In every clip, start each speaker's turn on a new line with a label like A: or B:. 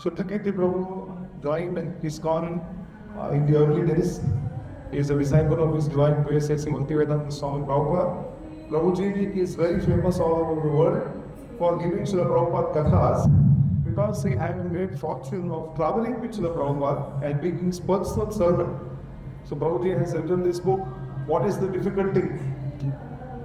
A: Srutakirti Prabhu joined Iskcon in the early days. He is a disciple of His Divine Grace A.C. Bhaktivedanta Swami Prabhupada. Prabhuji is very famous all over the world for giving Srila Prabhupada Kathas because he had a great fortune of traveling with Srila Prabhupada and being his personal servant. So Prabhuji has written this book, What is the Difficulty?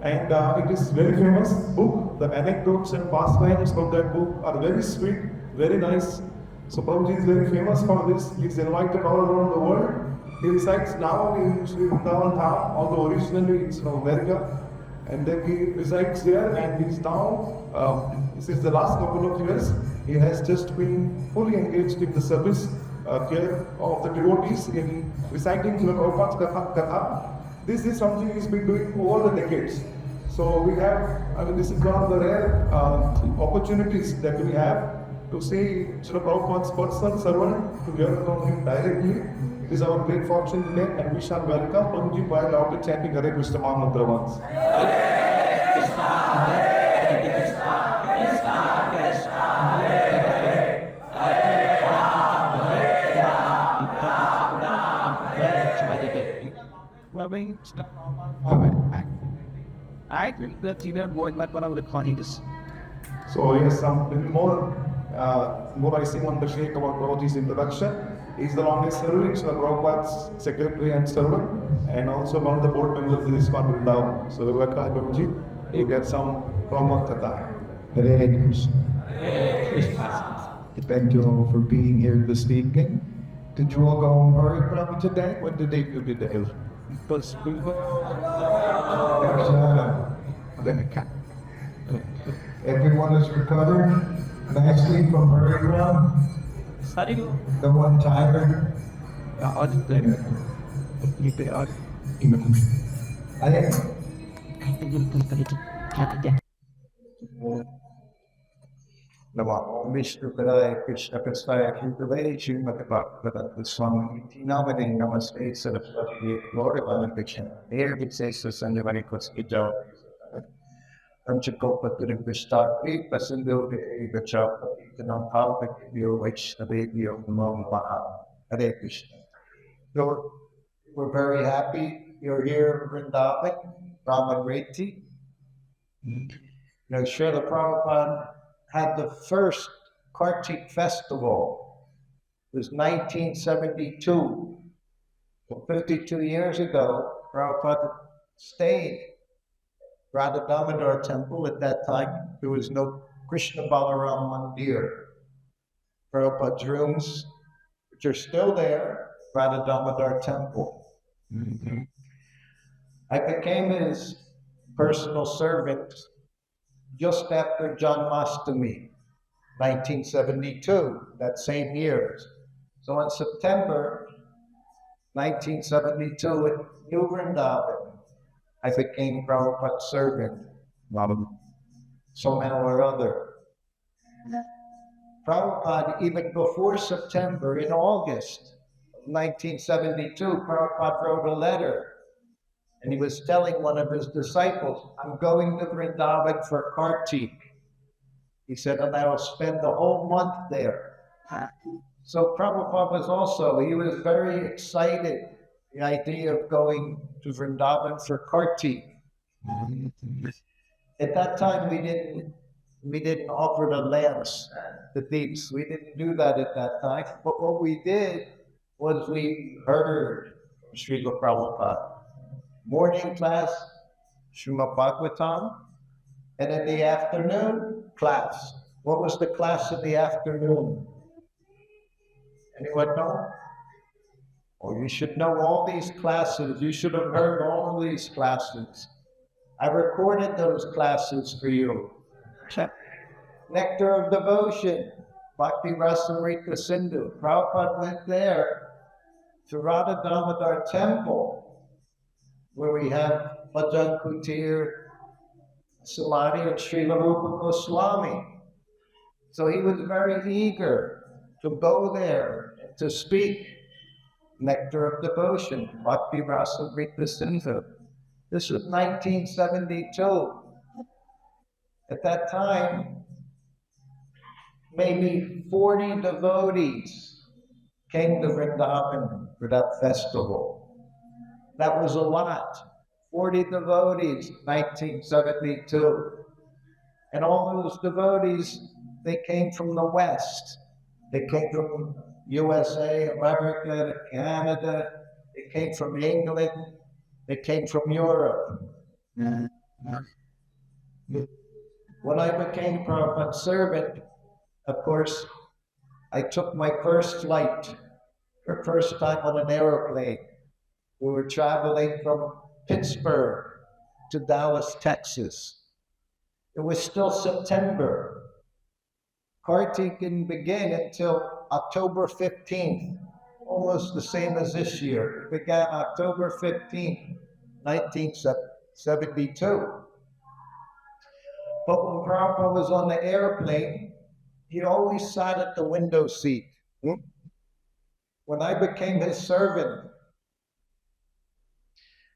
A: And it is very famous book. The anecdotes and pastimes from that book are very sweet, very nice. So Prabhuji is very famous for this. He is invited all around the world. He resides now in Śrī Caitanya-Caritāmṛta, although originally he's from America. And then he resides here, and he's now, since the last couple of years, he has just been fully engaged in the service care of the devotees in reciting Srila Prabhupada's Katha. This is something he's been doing over the decades. So we have, this is one of the rare opportunities that we have to see Srila Prabhupada's personal servant, to hear from him directly. It is our great fortune today, and we shall welcome Prabhuji by loudly chanting Hare Krishna mantra once.
B: Hare Krishna, Hare Krishna, Krishna Krishna, Hare Hare, Hare Ram, Hare Ram, Ram Ram, Hare Hare.
A: Loving
B: I think that you know what one of the qualities.
A: So yes, some little more I sing on the Sheikh about Prabhuji's introduction. He is the longest serving Srila Prabhupada's secretary and servant, and also one of the board members of this Govinda. So we welcome Prabhuji. You get some Prabhupada Katha.
C: Hare Krishna.
B: Hare Krishna.
C: Thank you all for being here this evening. Did you all go home very early today?
A: What did they do today?
B: Because we
C: Everyone is recovered nicely from Hare Ram.
B: sorry,
C: The one timer. Namo Vishnu Padaya Krishna Consciousness Śrīmati Bhaktivedanta Swami Namaste Saraswati Lord Krishna. Here it says the Sanjavani Koskijo. Panchakopa Vishtakri Pasindu Gachapa Tanapalvik Yo Vaishnavyo Namo Maha. Hare Krishna. So we're very happy you're here in Vrindavan, Brahmareti. You know, Srila Prabhupada had the first Kartik festival. It was 1972. 52 years ago, Prabhupada stayed Radha Damodar temple. At that time, there was no Krishna Balaram Mandir. Prabhupada's rooms, which are still there, Radha Damodar temple. I became his personal servant just after Janmashtami, 1972, that same year. So in September 1972 at New Vrindavan, I became Prabhupada's servant, somehow or other. Prabhupada, even before September, in August of 1972, Prabhupada wrote a letter, and he was telling one of his disciples, I'm going to Vrindavan for Kartik. He said, and I will spend the whole month there. So Prabhupada was also, he was very excited, the idea of going to Vrindavan for Kartik. At that time, we didn't offer the lamps, the deeps. We didn't do that at that time. But what we did was we heard from Srila Prabhupada. Morning class, Srimad Bhagavatam, and in the afternoon, class. What was the class in the afternoon? Anyone know? Oh, you should know all these classes. You should have heard all of these classes. I recorded those classes for you. Nectar of Devotion, Bhakti Rasamrita Sindhu. Prabhupada went there to Radha Damodar temple, where we have Bhajan Kutir, Samadhi, and Srila Rupa Goswami. So he was very eager to go there and to speak Nectar of Devotion, Bhakti Rasamrita Sindhu. This was 1972. At that time, maybe 40 devotees came to Vrindavan for that festival. That was a lot. 40 devotees, 1972. And all those devotees, they came from the West. They came from USA, America, Canada. They came from England. They came from Europe. When I became Prabhupada's servant, of course, I took my first flight, for first time on an airplane. We were traveling from Pittsburgh to Dallas, Texas. It was still September. Kartik didn't begin until October 15th, almost the same as this year. It began October 15th, 1972. But when Prabhupada was on the airplane, he always sat at the window seat. When I became his servant,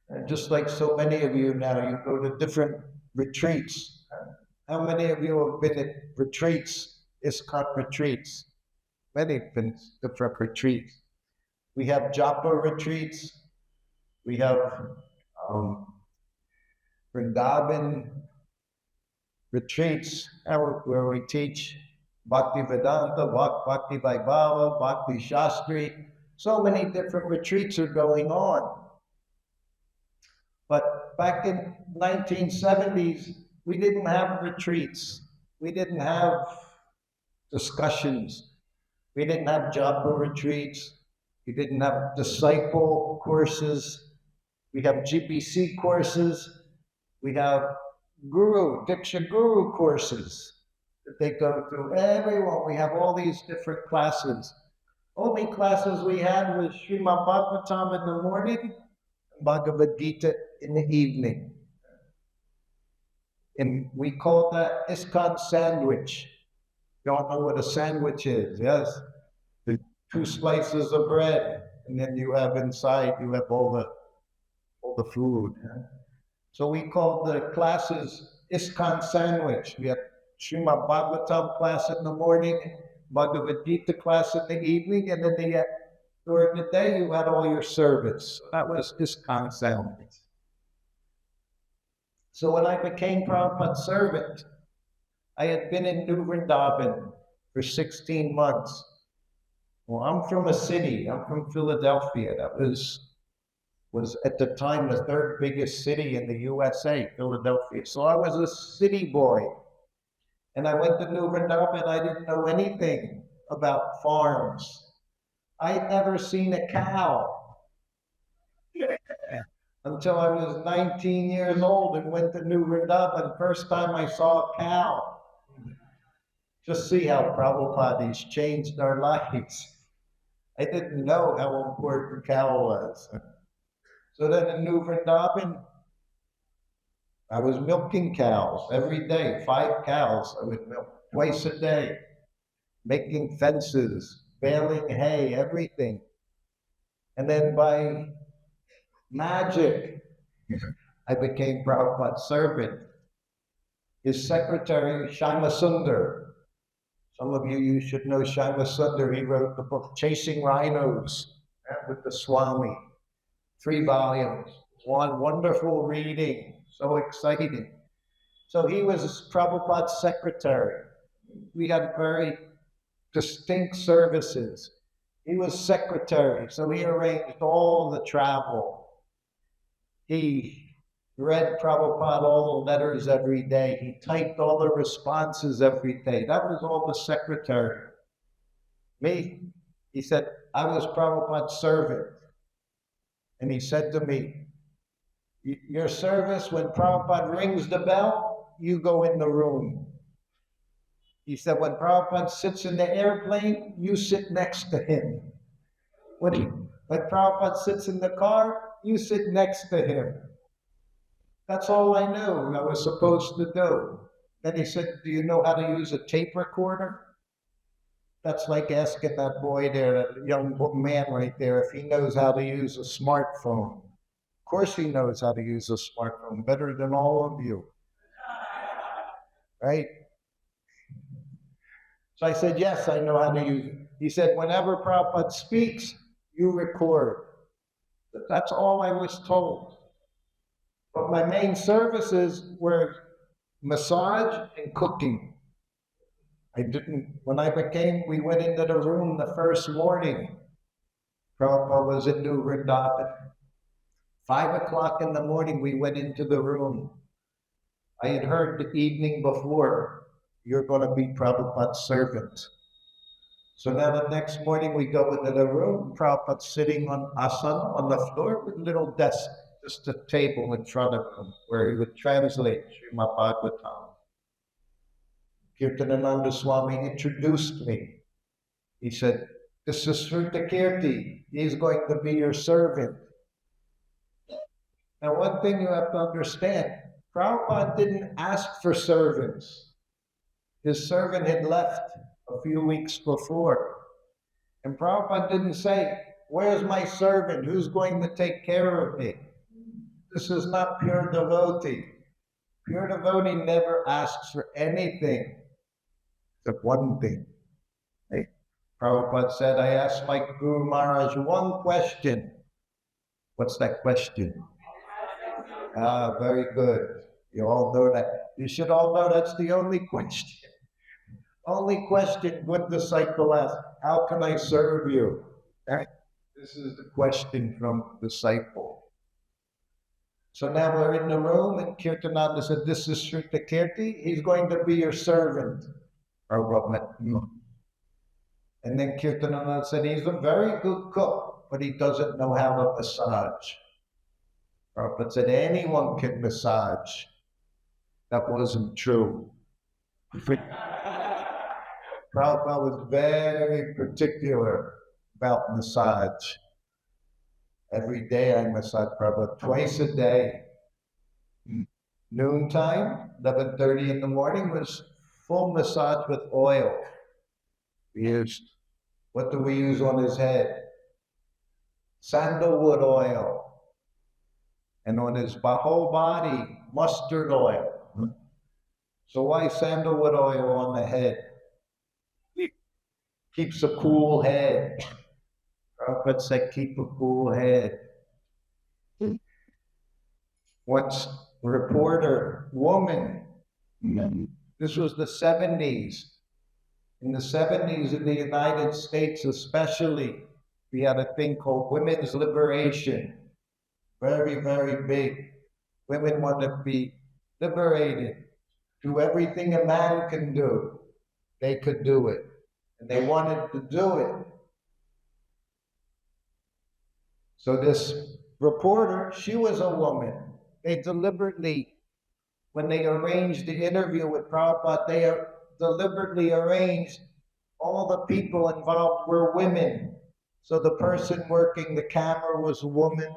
C: and just like so many of you now, you go to different retreats. How many of you have been at retreats, Iskcon retreats? Many have been different retreats. We have japa retreats. We have Vrindavan retreats where we teach Bhaktivedanta, Bhakti Vaibhava, Bhakti Shastri. So many different retreats are going on. But back in 1970s, we didn't have retreats. We didn't have discussions. We didn't have japa retreats. We didn't have disciple courses. We have GPC courses. We have Guru, Diksha Guru courses that they go through. Everyone, we have all these different classes. Only classes we had was Srimad Bhagavatam in the morning, Bhagavad Gita in the evening. And we call that Iskcon sandwich. You all know what a sandwich is, yes? The 2 slices of bread, and then you have inside, you have all the food. So we call the classes Iskcon sandwich. We have Srimad Bhagavatam class in the morning, Bhagavad Gita class in the evening, and then during the day you had all your service. That was Iskcon sandwich. So when I became Prabhupada's servant, I had been in New Vrindavan for 16 months. Well, I'm from a city. I'm from Philadelphia. That was at the time the 3rd biggest city in the USA, Philadelphia. So I was a city boy. And I went to New Vrindavan. I didn't know anything about farms. I'd never seen a cow until I was 19 years old and went to New Vrindavan. First time I saw a cow. Just see how Prabhupada has changed our lives. I didn't know how important cow was. So then in New Vrindavan, I was milking cows every day, 5 cows I would milk twice a day, making fences, baling hay, everything. And then by magic, I became Prabhupada's servant. His secretary, Shyama Sundar. Some of you should know Shyama Sundar. He wrote the book Chasing Rhinos with the Swami. 3 volumes, one wonderful reading, so exciting. So he was Prabhupada's secretary. We had very distinct services. He was secretary, so he arranged all the travel. He read Prabhupada all the letters every day. He typed all the responses every day. That was all the secretary. Me, he said, I was Prabhupada's servant. And he said to me, your service, when Prabhupada rings the bell, you go in the room. He said, when Prabhupada sits in the airplane, you sit next to him. When Prabhupada sits in the car, you sit next to him. That's all I knew I was supposed to do. Then he said, do you know how to use a tape recorder? That's like asking that boy there, that young man right there, if he knows how to use a smartphone. Of course he knows how to use a smartphone, better than all of you. right? So I said, yes, I know how to use it. He said, whenever Prabhupada speaks, you record. That's all I was told. But my main services were massage and cooking. When we went into the room the first morning, Prabhupada was in New Vrindavan. 5 o'clock in the morning, we went into the room. I had heard the evening before, you're going to be Prabhupada's servant. So now the next morning we go into the room, Prabhupada's sitting on asana on the floor with a little desk, just a table in front of him where he would translate Srimad Bhagavatam. Kirtanananda Swami introduced me. He said, this is Srutakirti. He's going to be your servant. Now, one thing you have to understand, Prabhupada didn't ask for servants. His servant had left a few weeks before. And Prabhupada didn't say, where's my servant? Who's going to take care of me? This is not pure devotee. Pure devotee never asks for anything except one thing. Hey, Prabhupada said, I asked my Guru Maharaj one question. What's that question? Ah, very good. You all know that. You should all know that's the only question. Only question one disciple asks, how can I serve you? Right? This is the question from disciple. So now we're in the room and Kirtananda said, this is Srutakirti. He's going to be your servant. And then Kirtananda said, he's a very good cook, but he doesn't know how to massage. Prabhupada said, anyone can massage. That wasn't true. Prabhupada was very particular about massage. Every day I massage Prabhupada, twice a day. Noontime, 11:30 in the morning, was full massage with oil. What do we use on his head? Sandalwood oil. And on his whole body, mustard oil. So why sandalwood oil on the head? Keeps a cool head. Prabhupada said, keep a cool head. Once reporter, woman, this was the 70s. In the 70s in the United States especially, we had a thing called women's liberation. Very, very big. Women want to be liberated. Do everything a man can do. They could do it. And they wanted to do it. So this reporter, she was a woman. They deliberately, when they arranged the interview with Prabhupada, they deliberately arranged all the people involved were women. So the person working the camera was a woman.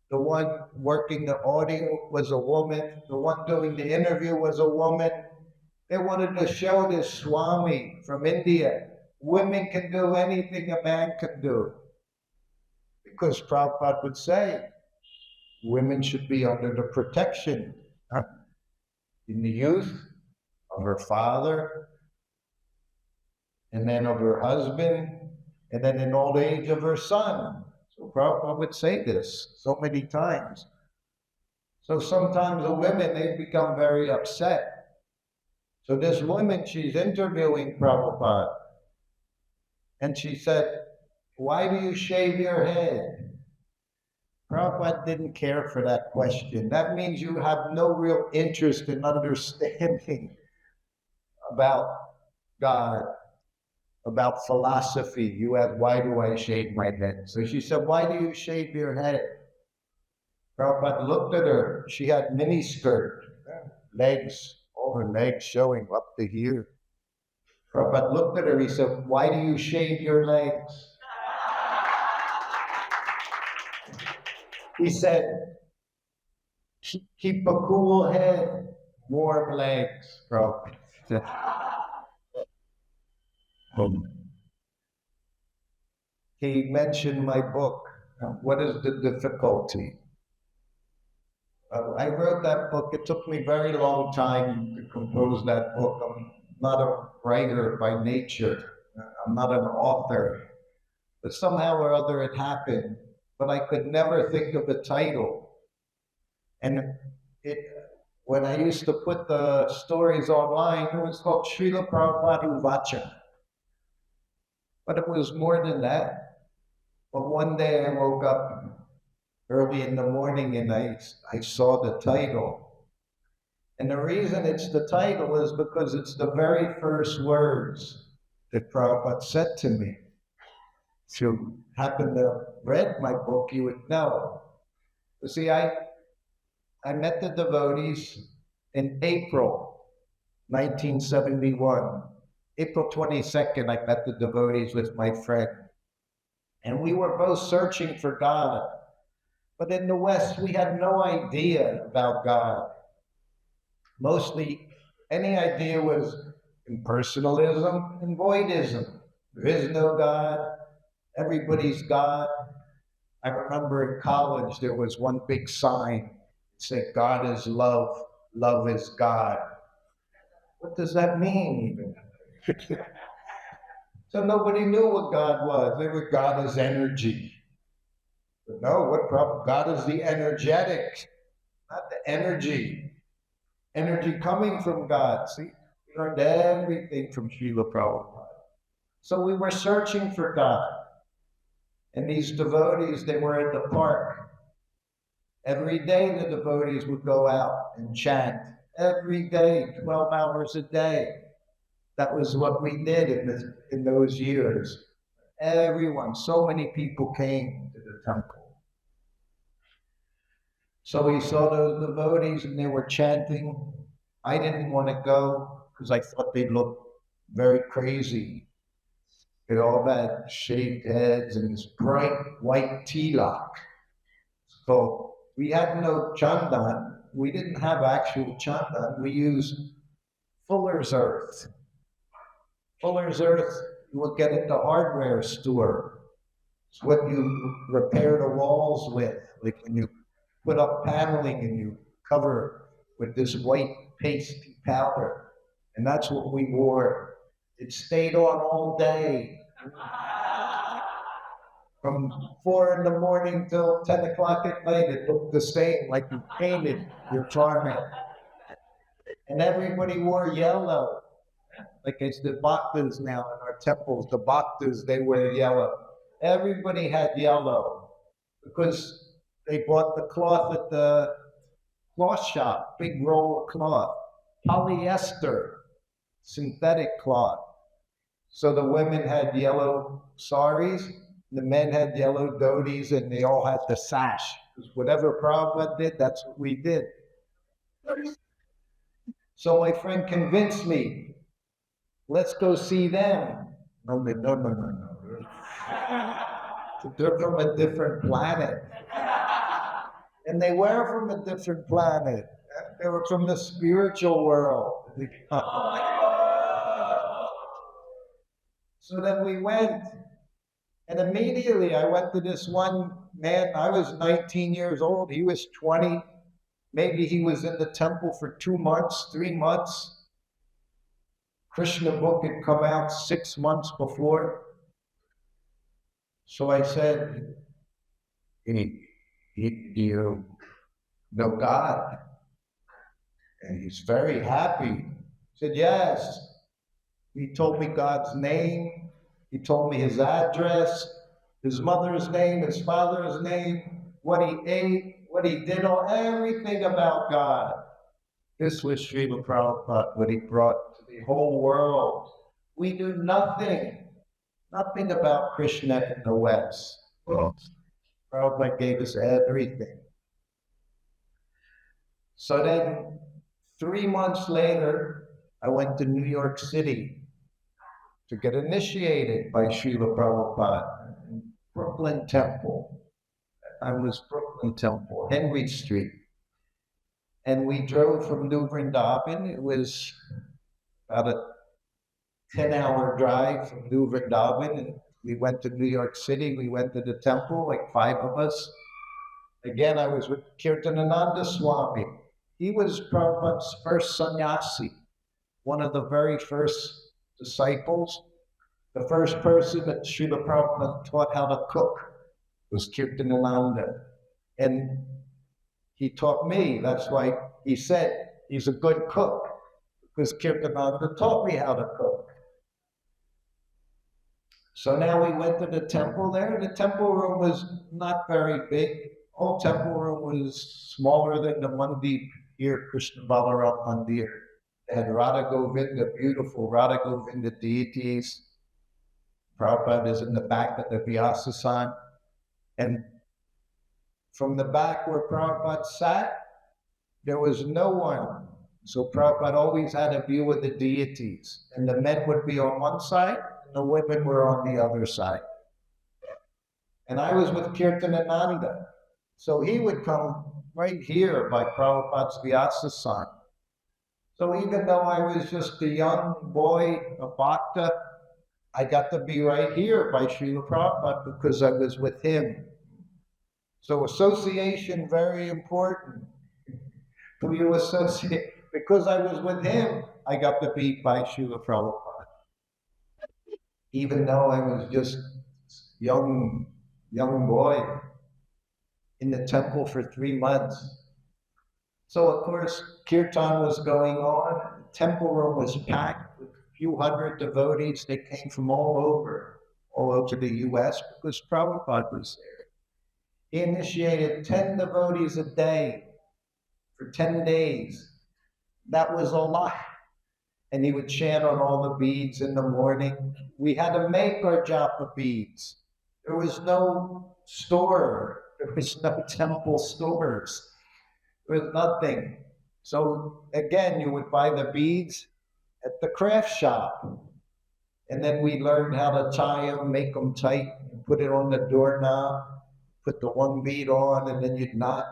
C: The one working the audio was a woman. The one doing the interview was a woman. They wanted to show this Swami from India. Women can do anything a man can do. Because Prabhupada would say, women should be under the protection in the youth of her father, and then of her husband, and then in old age of her son. So Prabhupada would say this so many times. So sometimes the women, they become very upset. So this woman, she's interviewing Prabhupada, and she said, why do you shave your head? Prabhupada didn't care for that question. That means you have no real interest in understanding about God, about philosophy. You ask, why do I shave my head? So she said, why do you shave your head? Prabhupada looked at her. She had mini skirt, legs, all her legs showing up to here. Prabhupada looked at her. He said, why do you shave your legs? He said, keep a cool head, warm legs, Prabhupada. He mentioned my book. What is the difficulty? I wrote that book. It took me a very long time to compose that book. I'm not a writer by nature. I'm not an author. But somehow or other it happened. But I could never think of a title. And when I used to put the stories online, it was called Srila Prabhupada Vacha. But it was more than that. But one day I woke up early in the morning and I saw the title. And the reason it's the title is because it's the very first words that Prabhupada said to me. If you happen to have read my book, you would know. You see, I met the devotees in April 1971. April 22nd, I met the devotees with my friend. And we were both searching for God. But in the West, we had no idea about God. Mostly, any idea was impersonalism and voidism. There is no God. Everybody's God. I remember in college, there was one big sign that said, God is love, love is God. What does that mean even? So nobody knew what God was. They were God as energy. But no, what problem? God is the energetic, not the energy. Energy coming from God. See, we learned everything from Srila Prabhupada. So we were searching for God. And these devotees, they were at the park. Every day the devotees would go out and chant. Every day, 12 hours a day. That was what we did in those years. Everyone, so many people came to the temple. So we saw those devotees and they were chanting. I didn't want to go because I thought they looked very crazy. They all had shaved heads and this bright white tilak. So we had no chandan. We didn't have actual chandan. We used fuller's earth. Fuller's earth you will get at the hardware store. It's what you repair the walls with, like when you put up paneling and you cover with this white pasty powder. And that's what we wore. It stayed on all day. From 4 in the morning till 10 o'clock at night, it looked the same, like you painted your garment. And everybody wore yellow. Like it's the bhaktas now in our temples, the bhaktas, they wear yellow. Everybody had yellow because they bought the cloth at the cloth shop, big roll of cloth, polyester, synthetic cloth. So the women had yellow saris, the men had yellow dhotis, and they all had the sash. Because whatever Prabhupada did, that's what we did. So my friend convinced me, let's go see them. No. They're from a different planet. And they were from a different planet. They were from the spiritual world. So then we went, and immediately I went to this one man. I was 19 years old, he was 20. Maybe he was in the temple for 2 months, 3 months. Krishna book had come out 6 months before. So I said, you know God? And he's very happy. He said, yes. He told me God's name. He told me his address, his mother's name, his father's name, what he ate, what he did, everything about God. This was Srila Prabhupada, what he brought to the whole world. We knew nothing about Krishna in the West. Prabhupada gave us everything. So then, 3 months later, I went to New York City to get initiated by Srila Prabhupada in Brooklyn Temple. I was Brooklyn Temple, Henry Street. And we drove from New Vrindavan. It was about a 10-hour drive from New Vrindavan. And we went to New York City. We went to the temple, like 5 of us. Again, I was with Kirtanananda Swami. He was Prabhupada's first sannyasi, one of the very first disciples. The first person that Srila Prabhupada taught how to cook was Kirtanananda. And he taught me. That's why he said he's a good cook, because Kirtanananda taught me how to cook. So now we went to the temple there. The temple room was not very big. Whole temple room was smaller than the Mandir here, Krishna Balaram Mandir. They had Radha Govinda, beautiful Radha Govinda deities. Prabhupada is in the back of the Vyasasan. And from the back where Prabhupada sat, there was no one. So Prabhupada always had a view of the deities. And the men would be on one side, and the women were on the other side. And I was with Kirtanananda. So he would come right here by Prabhupada's Vyasasan. So even though I was just a young boy, a bhakta, I got to be right here by Srila Prabhupada because I was with him. So association, very important. Who you associate, because I was with him, I got to be by Srila Prabhupada. Even though I was just young boy in the temple for 3 months. So of course, kirtan was going on. The temple room was packed with a few hundred devotees. They came from all over the US because Prabhupada was there. He initiated 10 devotees a day for 10 days. That was a lot. And he would chant on all the beads in the morning. We had to make our japa beads. There was no store. There was no temple stores. There was nothing. So again, you would buy the beads at the craft shop. And then we learned how to tie them, make them tight, and put it on the doorknob, put the one bead on, and then you'd knot.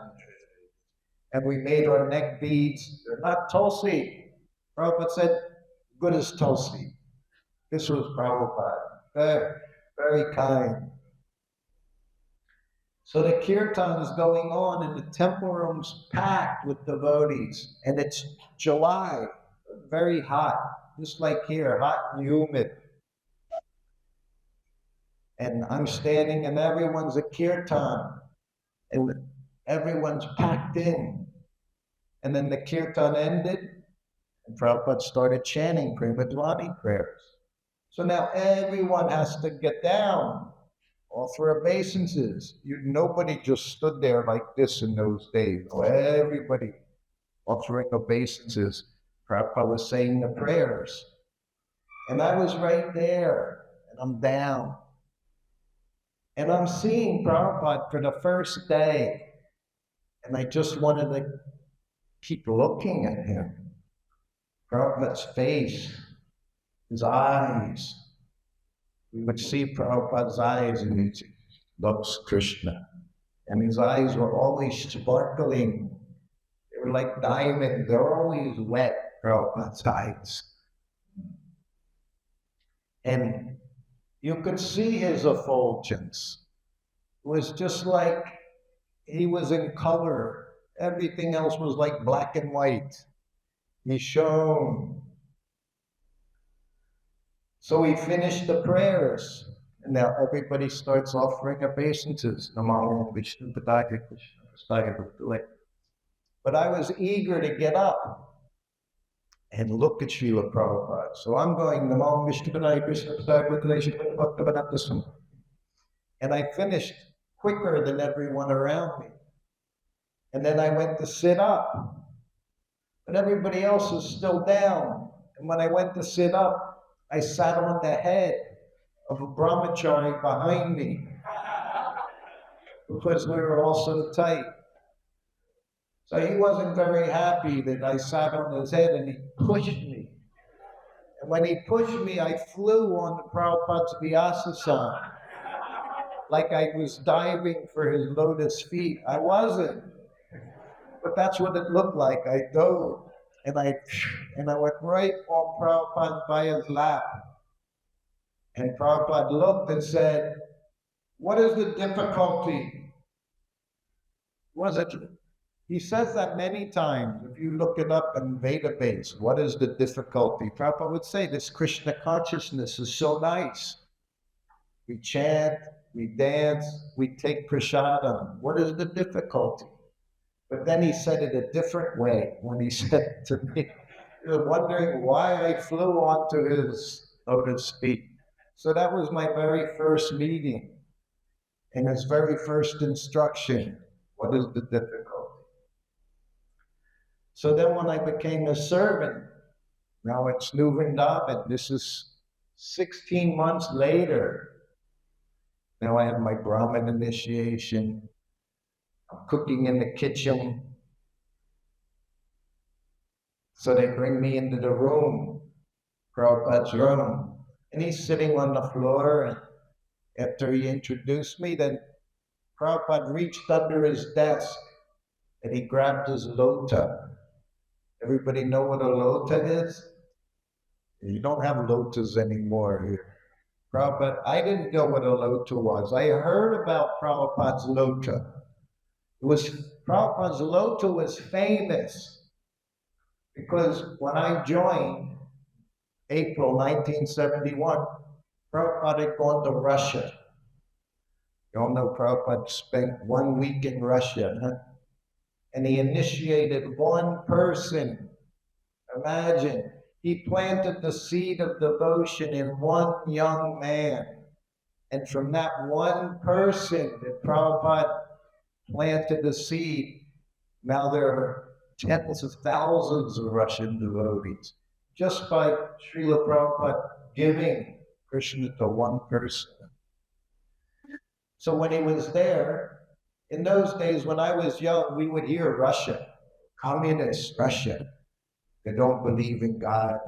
C: And we made our neck beads. They're not Tulsi. Prabhupada said, good as Tulsi. This was Prabhupada. Very, very kind. So the kirtan is going on and the temple room's packed with devotees. And it's July, very hot, just like here, hot and humid. And I'm standing and everyone's a kirtan. And everyone's packed in. And then the kirtan ended and Prabhupada started chanting Premadwani prayers. So now everyone has to get down, offer obeisances. Nobody just stood there like this in those days. Oh, everybody offering obeisances. Prabhupada was saying the prayers. And I was right there, and I'm down. And I'm seeing Prabhupada for the first day. And I just wanted to keep looking at him. Prabhupada's face, his eyes. We would see Prabhupada's eyes and he loves Krishna. And his eyes were always sparkling. They were like diamonds. They were always wet, Prabhupada's eyes. And you could see his effulgence. It was just like he was in color. Everything else was like black and white. He shone. So we finished the prayers. And now everybody starts offering obeisances. Namo Vishnu Padaya Krishna Prasaya Bhakti. But I was eager to get up and look at Srila Prabhupada. So I'm going, Namo Vishnu Padaya Krishna Prasaya Bhakti Swami. And I finished quicker than everyone around me. And then I went to sit up. But everybody else was still down. And when I went to sit up, I sat on the head of a brahmachari behind me because we were all so tight. So he wasn't very happy that I sat on his head and he pushed me. And when he pushed me, I flew on the Prabhupada's Vyasasan like I was diving for his lotus feet. I wasn't. But that's what it looked like. I dove and I went right on Prabhupada by his lap. And Prabhupada looked and said, what is the difficulty? Was it? He says that many times. If you look it up in database, what is the difficulty? Prabhupada would say this Krishna consciousness is so nice. We chant, we dance, we take prasadam. What is the difficulty? But then he said it a different way when he said to me, he was wondering why I flew onto his feet. So that was my very first meeting and his very first instruction. What is the difficulty? So then when I became a servant, now it's New Vrindavan, this is 16 months later. Now I have my Brahmin initiation. I'm cooking in the kitchen. So they bring me into the room, Prabhupada's room, and he's sitting on the floor. And after he introduced me, then Prabhupada reached under his desk and he grabbed his lota. Everybody know what a lota is? You don't have lotas anymore here. Prabhupada, I didn't know what a lota was. I heard about Prabhupada's lota. Prabhupada's lota was famous because when I joined, April 1971, Prabhupada had gone to Russia. You all know Prabhupada spent 1 week in Russia, huh? And he initiated one person. Imagine, he planted the seed of devotion in one young man. And from that one person that Prabhupada planted the seed, now there are tens of thousands of Russian devotees, just by Srila Prabhupada giving Krishna to one person. So when he was there, in those days when I was young, we would hear Russia, communist Russia, they don't believe in God.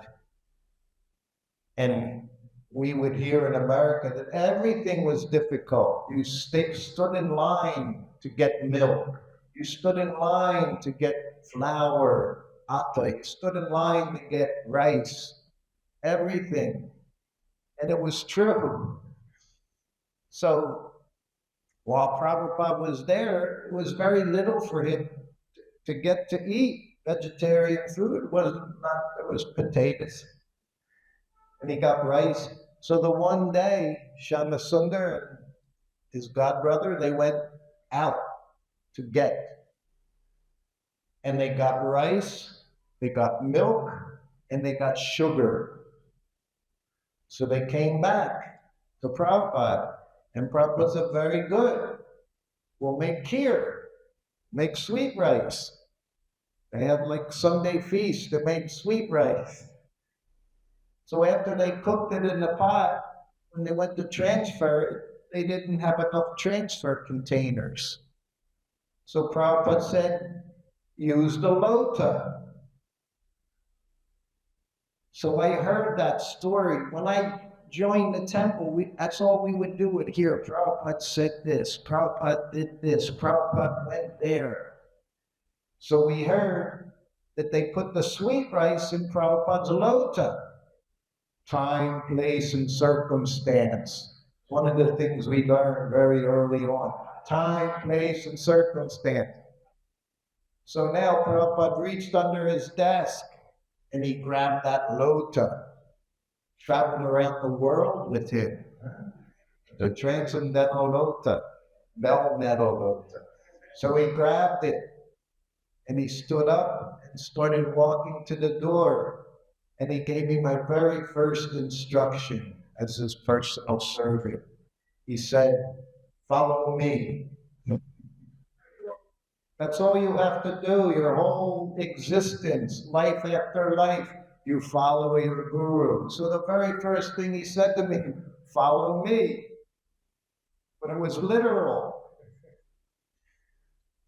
C: And we would hear in America that everything was difficult. You stood in line to get milk. You stood in line to get flour, atta. You stood in line to get rice, everything. And it was true. So while Prabhupada was there, it was very little for him to get to eat vegetarian food. It was potatoes. And he got rice. So the one day, Shyamasundar and his godbrother, they went out to get. And they got rice, they got milk, and they got sugar. So they came back to Prabhupada. And Prabhupada said, very good. We'll make kheer, make sweet rice. They had like Sunday feast to make sweet rice. So after they cooked it in the pot, when they went to transfer it, they didn't have enough transfer containers. So Prabhupada said, use the lota. So I heard that story. When I joined the temple, that's all we would do would hear. Prabhupada said this, Prabhupada did this, Prabhupada went there. So we heard that they put the sweet rice in Prabhupada's lota. Time, place, and circumstance. One of the things we learned very early on. Time, place, and circumstance. So now Prabhupada reached under his desk and he grabbed that lota, traveling around the world with him. The transcendental lota, bell metal lota. So he grabbed it and he stood up and started walking to the door. And he gave me my very first instruction as his personal servant. He said, follow me. That's all you have to do, your whole existence, life after life, you follow your guru. So the very first thing he said to me, follow me. But it was literal.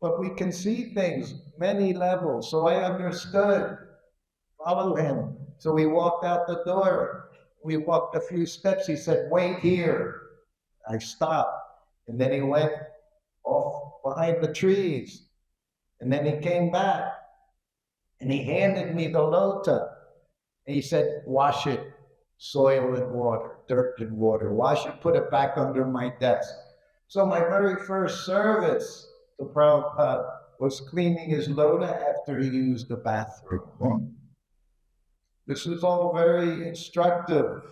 C: But we can see things, many levels. So I understood, follow him. So we walked out the door. We walked a few steps. He said, wait here. I stopped. And then he went off behind the trees. And then he came back. And he handed me the lota. And he said, wash it, soil and water, dirt and water. Wash it, put it back under my desk. So my very first service So Prabhupada was cleaning his lotus after he used the bathroom. This is all very instructive.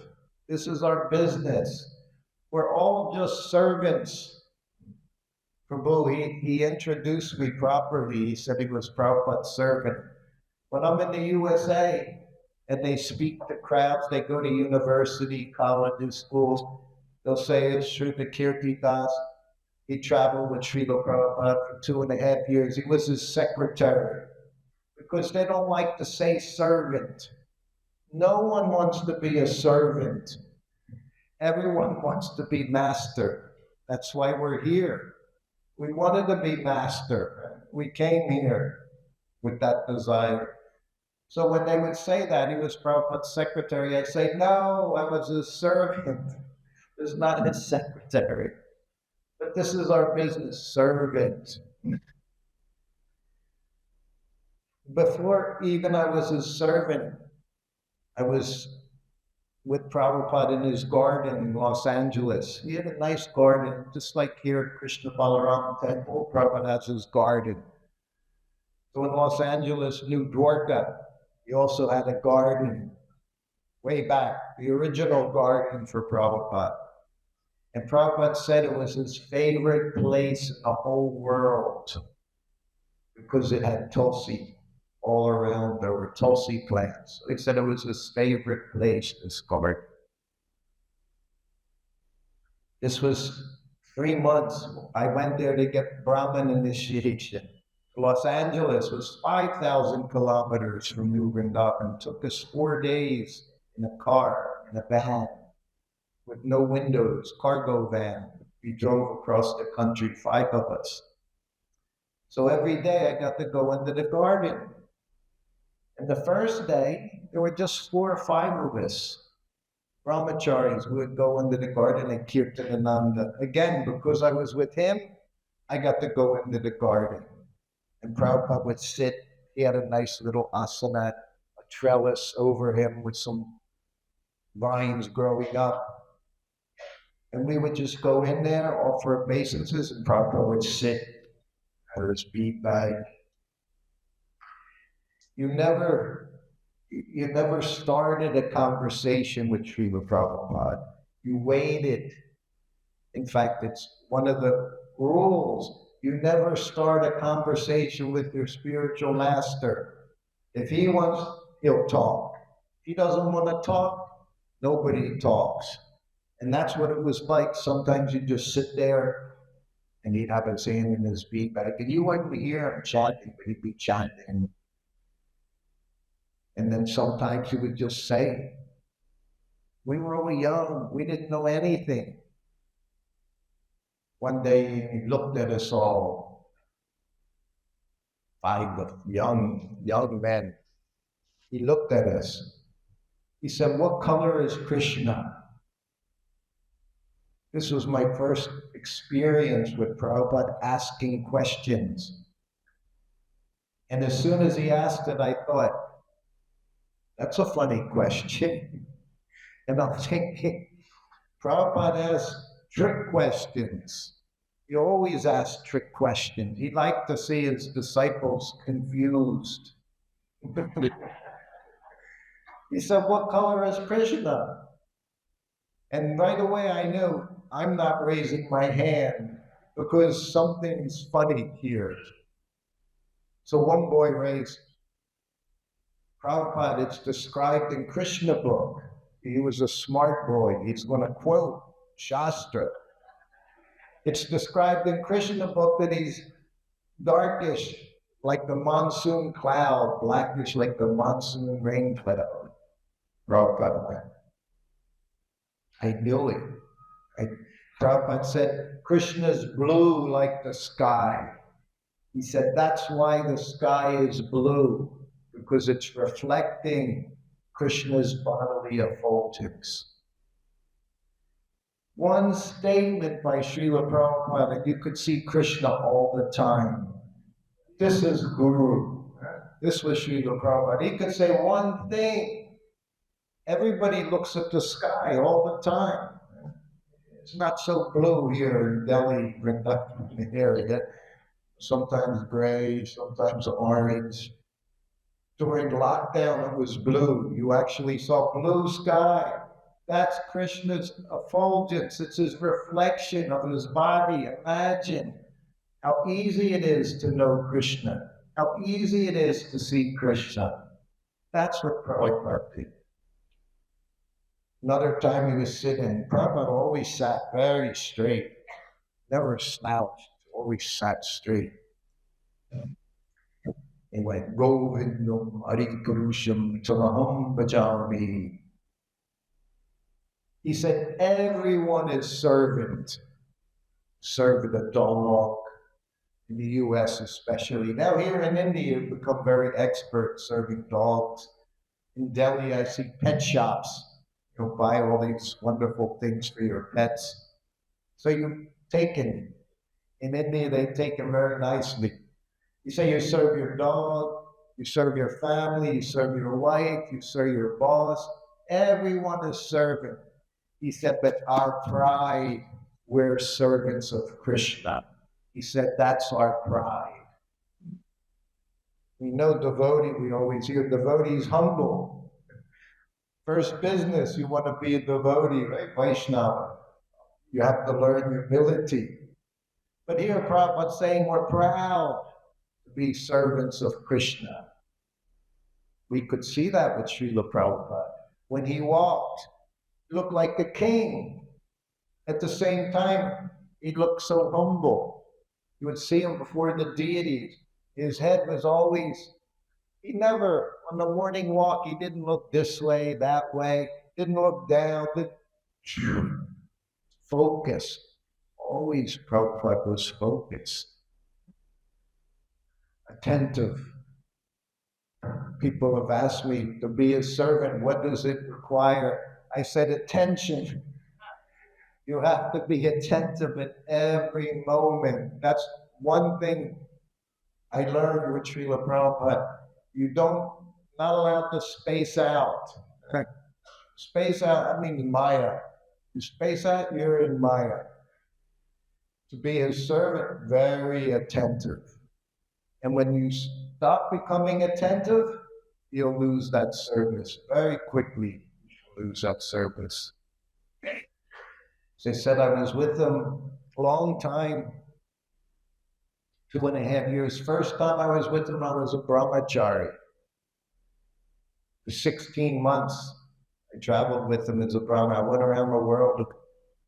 C: This is our business. We're all just servants. Prabhu, he introduced me properly. He said he was Prabhupada's servant. When I'm in the USA and they speak to crowds, they go to university, colleges, schools, they'll say it's Srutakirti Das. He traveled with Srila Prabhupada for 2.5 years. He was his secretary. Because they don't like to say servant. No one wants to be a servant. Everyone wants to be master. That's why we're here. We wanted to be master. We came here with that desire. So when they would say that he was Prabhupada's secretary, I'd say, no, I was his servant. I was not his secretary. But this is our business, servant. Before even I was his servant, I was with Prabhupada in his garden in Los Angeles. He had a nice garden, just like here at Krishna Balaram Temple. Prabhupada has his garden. So in Los Angeles, New Dwarka, he also had a garden way back, the original garden for Prabhupada. And Prabhupada said it was his favorite place in the whole world because it had Tulsi all around. There were Tulsi plants. He said it was his favorite place, this garden. This was 3 months. I went there to get Brahmin initiation. Los Angeles was 5,000 kilometers from New Vrindavan. It took us 4 days in a car, in a van, with no windows, cargo van. We drove across the country, 5 of us. So every day I got to go into the garden. And the first day, there were just 4 or 5 of us, brahmacharis, who would go into the garden and kirtanananda. Again, because I was with him, I got to go into the garden. And Prabhupada would sit. He had a nice little asana, a trellis over him with some vines growing up. And we would just go in there, offer obeisances, and Prabhupada would sit at his bead bag. You never started a conversation with Srila Prabhupada. You waited. In fact, it's one of the rules. You never start a conversation with your spiritual master. If he wants, he'll talk. If he doesn't want to talk, nobody talks. And that's what it was like. Sometimes you just sit there and he'd have his hand in his bead bag, and you wouldn't hear him chanting, but he'd be chanting. And then sometimes he would just say, we were all young, we didn't know anything. One day he looked at us all, 5 young men. He looked at us. He said, what color is Krishna? This was my first experience with Prabhupada asking questions. And as soon as he asked it, I thought, that's a funny question. And I'm thinking, Prabhupada asks trick questions. He always asks trick questions. He liked to see his disciples confused. He said, what color is Krishna? And right away I knew I'm not raising my hand because something's funny here. So one boy raised, Prabhupada, it's described in Krishna book. He was a smart boy. He's going to quote Shastra. It's described in Krishna book that he's darkish like the monsoon cloud, blackish like the monsoon rain cloud. Prabhupada went, I knew it. Prabhupada said, Krishna's blue like the sky. He said, that's why the sky is blue, because it's reflecting Krishna's bodily effulgence. One statement by Srila Prabhupada, you could see Krishna all the time. This is Guru. This was Srila Prabhupada. He could say one thing. Everybody looks at the sky all the time. It's not so blue here in Delhi, Vrindavan area. sometimes gray, sometimes orange. During lockdown, it was blue. You actually saw blue sky. That's Krishna's effulgence. It's his reflection of his body. Imagine how easy it is to know Krishna, how easy it is to see Krishna. That's what Prabhupada did. Another time he was sitting, Prabhupada always sat very straight, never slouched, always sat straight. He went, Govindam Hare Krishna Tamaham Bhajami. He said, everyone is servant. Servant a dog, in the US especially. Now here in India, you've become very expert serving dogs. In Delhi, I see pet shops. You'll buy all these wonderful things for your pets. So you take him. In India, they take him very nicely. You say you serve your dog, you serve your family, you serve your wife, you serve your boss. Everyone is servant. He said, but our pride, we're servants of Krishna. He said, that's our pride. We know devotee, we always hear devotees humble. First business, you want to be a devotee, right? Vaishnava. You have to learn humility. But here Prabhupada's saying we're proud to be servants of Krishna. We could see that with Srila Prabhupada. When he walked, he looked like a king. At the same time, he looked so humble. You would see him before the deities. His head was always, he never, on the morning walk, he didn't look this way, that way, didn't look down, focused. Always Prabhupada was focused. Attentive. People have asked me to be a servant, what does it require? I said attention. You have to be attentive at every moment. That's one thing I learned with Srila Prabhupada. Not allowed to space out. Space out, I mean Maya. You space out, you're in Maya. To be a servant, very attentive. And when you stop becoming attentive, you'll lose that service. Very quickly, you lose that service. As I said, I was with them a long time, 2.5 years. First time I was with them, I was a brahmachari. For 16 months, I traveled with them as a brahma. I went around the world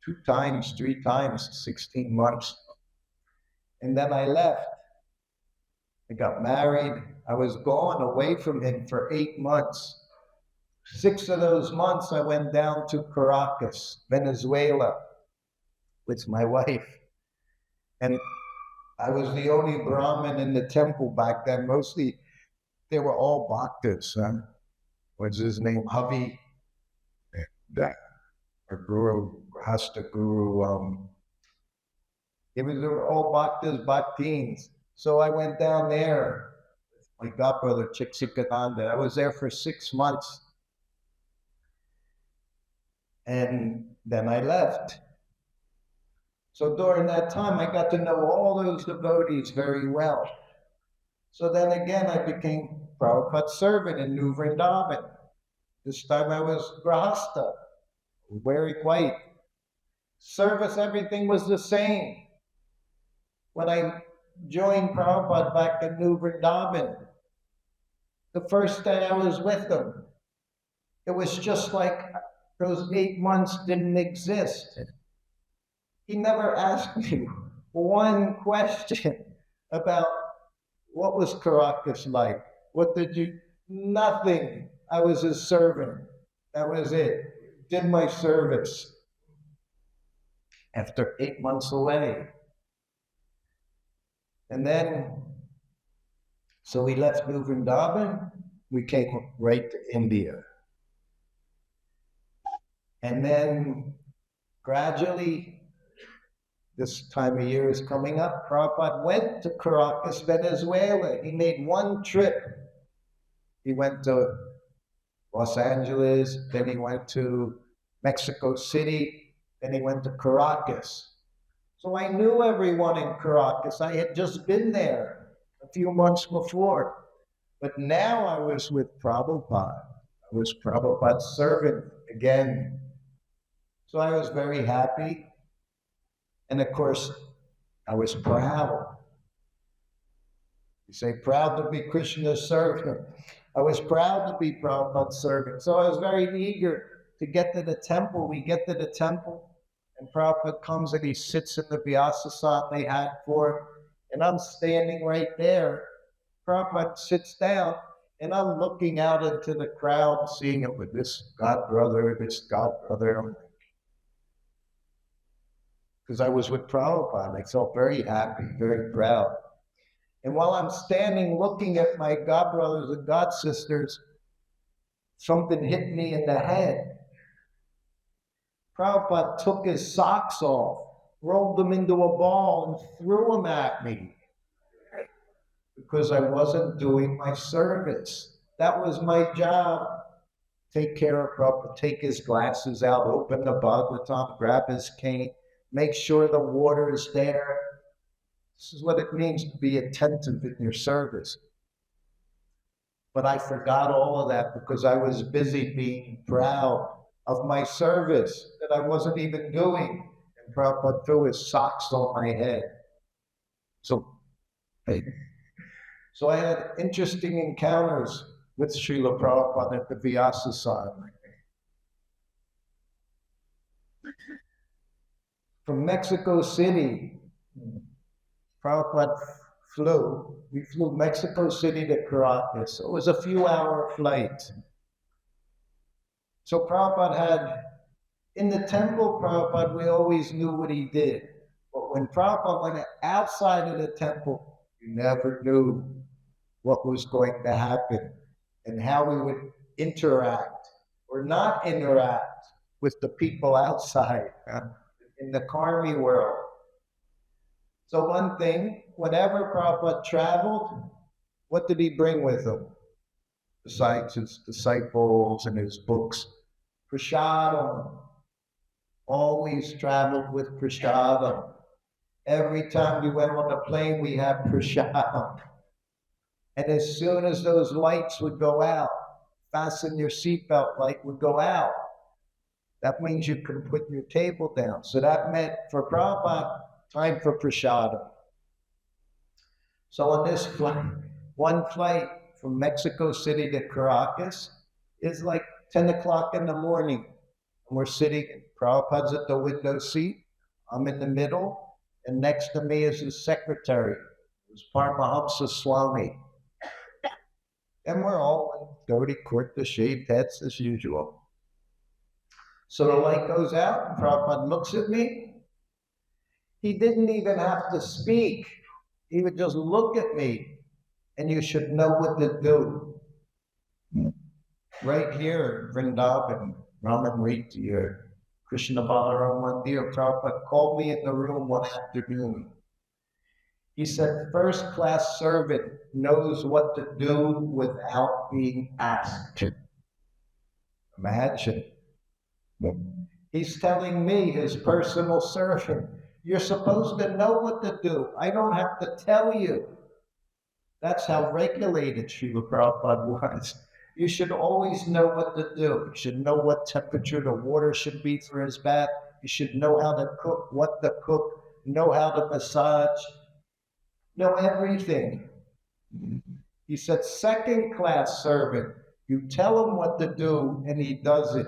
C: 2 times, 3 times, 16 months. And then I left. I got married. I was gone away from him for 8 months. 6 of those months I went down to Caracas, Venezuela, with my wife. And I was the only Brahmin in the temple back then. Mostly, they were all bhaktas. What's his name? Havi, or Guru, Hasta Guru. They were all bhaktas, bhaktins. So I went down there with my godbrother, Chiksikananda. I was there for 6 months. And then I left. So during that time, I got to know all those devotees very well. So then again, I became Prabhupada's servant in New Vrindavan. This time I was Grahasta, very white. Service, everything was the same. When I joined Prabhupada back in New Vrindavan, the first day I was with him, it was just like those 8 months didn't exist. He never asked me one question about what was Caracas like. What did you, nothing. I was his servant. That was it. Did my service. After 8 months away. And then, so we left New Vrindavan, we came right to India. And then gradually, this time of year is coming up, Prabhupada went to Caracas, Venezuela. He made one trip. He went to Los Angeles, then he went to Mexico City, then he went to Caracas. So I knew everyone in Caracas. I had just been there a few months before. But now I was with Prabhupada. I was Prabhupada's servant again. So I was very happy. And of course, I was proud. You say, proud to be Krishna's servant. I was proud to be Prabhupada's servant. So I was very eager to get to the temple. We get to the temple, and Prabhupada comes and he sits in the Vyasasana they had for him, and I'm standing right there. Prabhupada sits down, and I'm looking out into the crowd, seeing it with this godbrother. Because I was with Prabhupada. I felt very happy, very proud. And while I'm standing looking at my godbrothers and godsisters, something hit me in the head. Prabhupada took his socks off, rolled them into a ball, and threw them at me. Because I wasn't doing my service. That was my job. Take care of Prabhupada, take his glasses out, open the Bhagavatam, grab his cane, make sure the water is there. This is what it means to be attentive in your service. But I forgot all of that because I was busy being proud of my service that I wasn't even doing. And Prabhupada threw his socks on my head. So I had interesting encounters with Srila Prabhupada at the Vyasasana. From Mexico City, Prabhupada we flew Mexico City to Caracas. So it was a few-hour flight. So Prabhupada had, in the temple, Prabhupada, we always knew what he did. But when Prabhupada went outside of the temple, you never knew what was going to happen and how we would interact or not interact with the people outside in the karmi world. So one thing, whenever Prabhupada traveled, what did he bring with him? Besides his disciples and his books, prasadam. Always traveled with prasadam. Every time we went on the plane, we had prasadam. And as soon as those lights would go out, fasten your seatbelt light would go out. That means you can put your table down. So that meant for Prabhupada, time for prasadam. So on this flight, one flight from Mexico City to Caracas is like 10 o'clock in the morning. And we're sitting, Prabhupada's at the window seat, I'm in the middle, and next to me is his secretary, who's Paramahamsa Swami. And we're all in dirty kurta, shaved heads as usual. So the light goes out, and Prabhupada looks at me. He didn't even have to speak. He would just look at me, and you should know what to do. Right here, Vrindavan, Ramanriti, or Krishna Balaram Mandir, Prabhupada called me in the room one afternoon. He said, first-class servant knows what to do without being asked. Imagine. He's telling me, his personal servant, you're supposed to know what to do. I don't have to tell you. That's how regulated Srila Prabhupada was. You should always know what to do. You should know what temperature the water should be for his bath. You should know how to cook, what to cook, know how to massage, know everything. He said, second-class servant, you tell him what to do and he does it.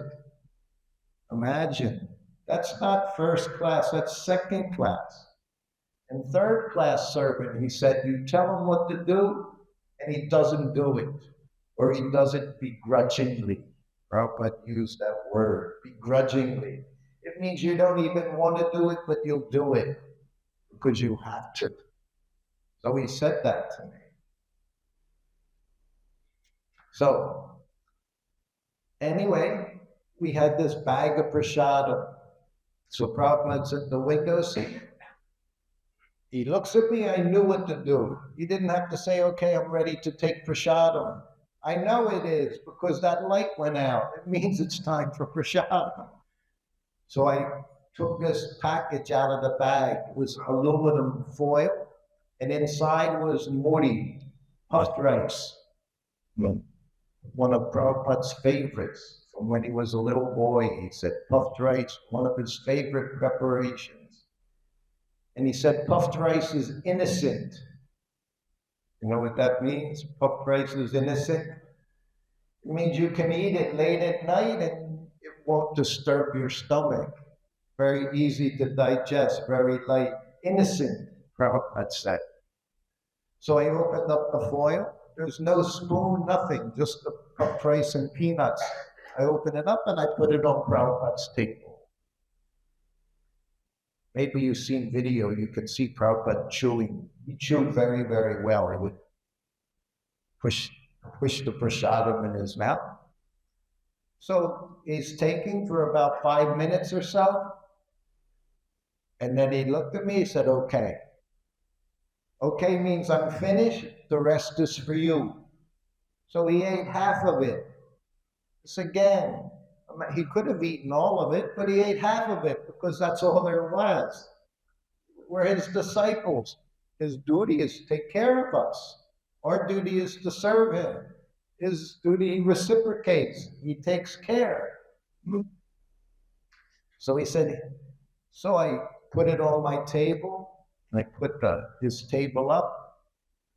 C: Imagine. That's not first class, that's second class. And third class servant, he said, you tell him what to do and he doesn't do it. Or he does it begrudgingly. Prabhupada used that word, begrudgingly. It means you don't even want to do it, but you'll do it because you have to. So he said that to me. So, anyway, we had this bag of prasadam. So Prabhupada's at the window seat. He looks at me, I knew what to do. He didn't have to say, okay, I'm ready to take prasadam. I know it is because that light went out. It means it's time for prasadam. So I took this package out of the bag. It was aluminum foil, and inside was mori, puffed rice. One of Prabhupada's favorites from when he was a little boy. He said puffed rice, one of his favorite preparations. And he said puffed rice is innocent. You know what that means? Puffed rice is innocent. It means you can eat it late at night and it won't disturb your stomach. Very easy to digest, very light, innocent, Prabhupada said. So I opened up the foil. There's no spoon, nothing, just the puffed rice and peanuts. I opened it up and I put it on Prabhupada's table. Maybe you've seen video, you can see Prabhupada chewing. He chewed very, very well. He would push the prasadam in his mouth. So he's taking for about 5 minutes or so. And then he looked at me, he said, okay. Okay means I'm finished, the rest is for you. So he ate half of it. This again, he could have eaten all of it, but he ate half of it because that's all there was. We're his disciples. His duty is to take care of us. Our duty is to serve him. His duty reciprocates. He takes care. So he said, so I put it on my table, and I put his table up,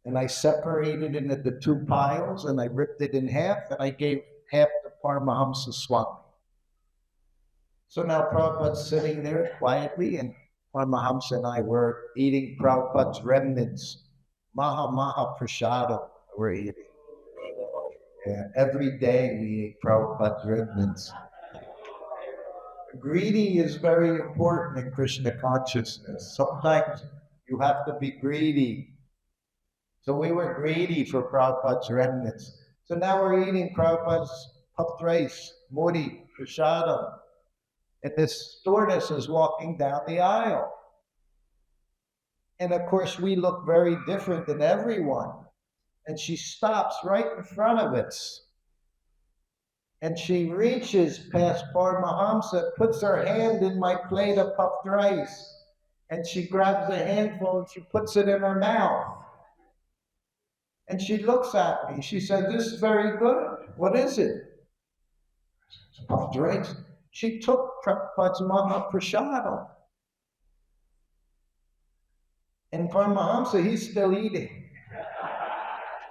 C: and I separated it into two piles, and I ripped it in half, and I gave half to Paramahamsa Swami. So now Prabhupada's sitting there quietly, and Paramahamsa and I were eating Prabhupada's remnants. Maha Prasadam we're eating. Yeah, every day we eat Prabhupada's remnants. Greedy is very important in Krishna consciousness. Sometimes you have to be greedy. So we were greedy for Prabhupada's remnants. So now we're eating Prabhupada's puffed rice, modi, prasadam. And this stewardess is walking down the aisle. And of course, we look very different than everyone. And she stops right in front of us. And she reaches past Paramahamsa, puts her hand in my plate of puffed rice. And she grabs a handful and she puts it in her mouth. And she looks at me. She said, this is very good. What is it? It's puffed rice. She took Prabhupada's Mahaprasadam. And Paramahamsa, he's still eating.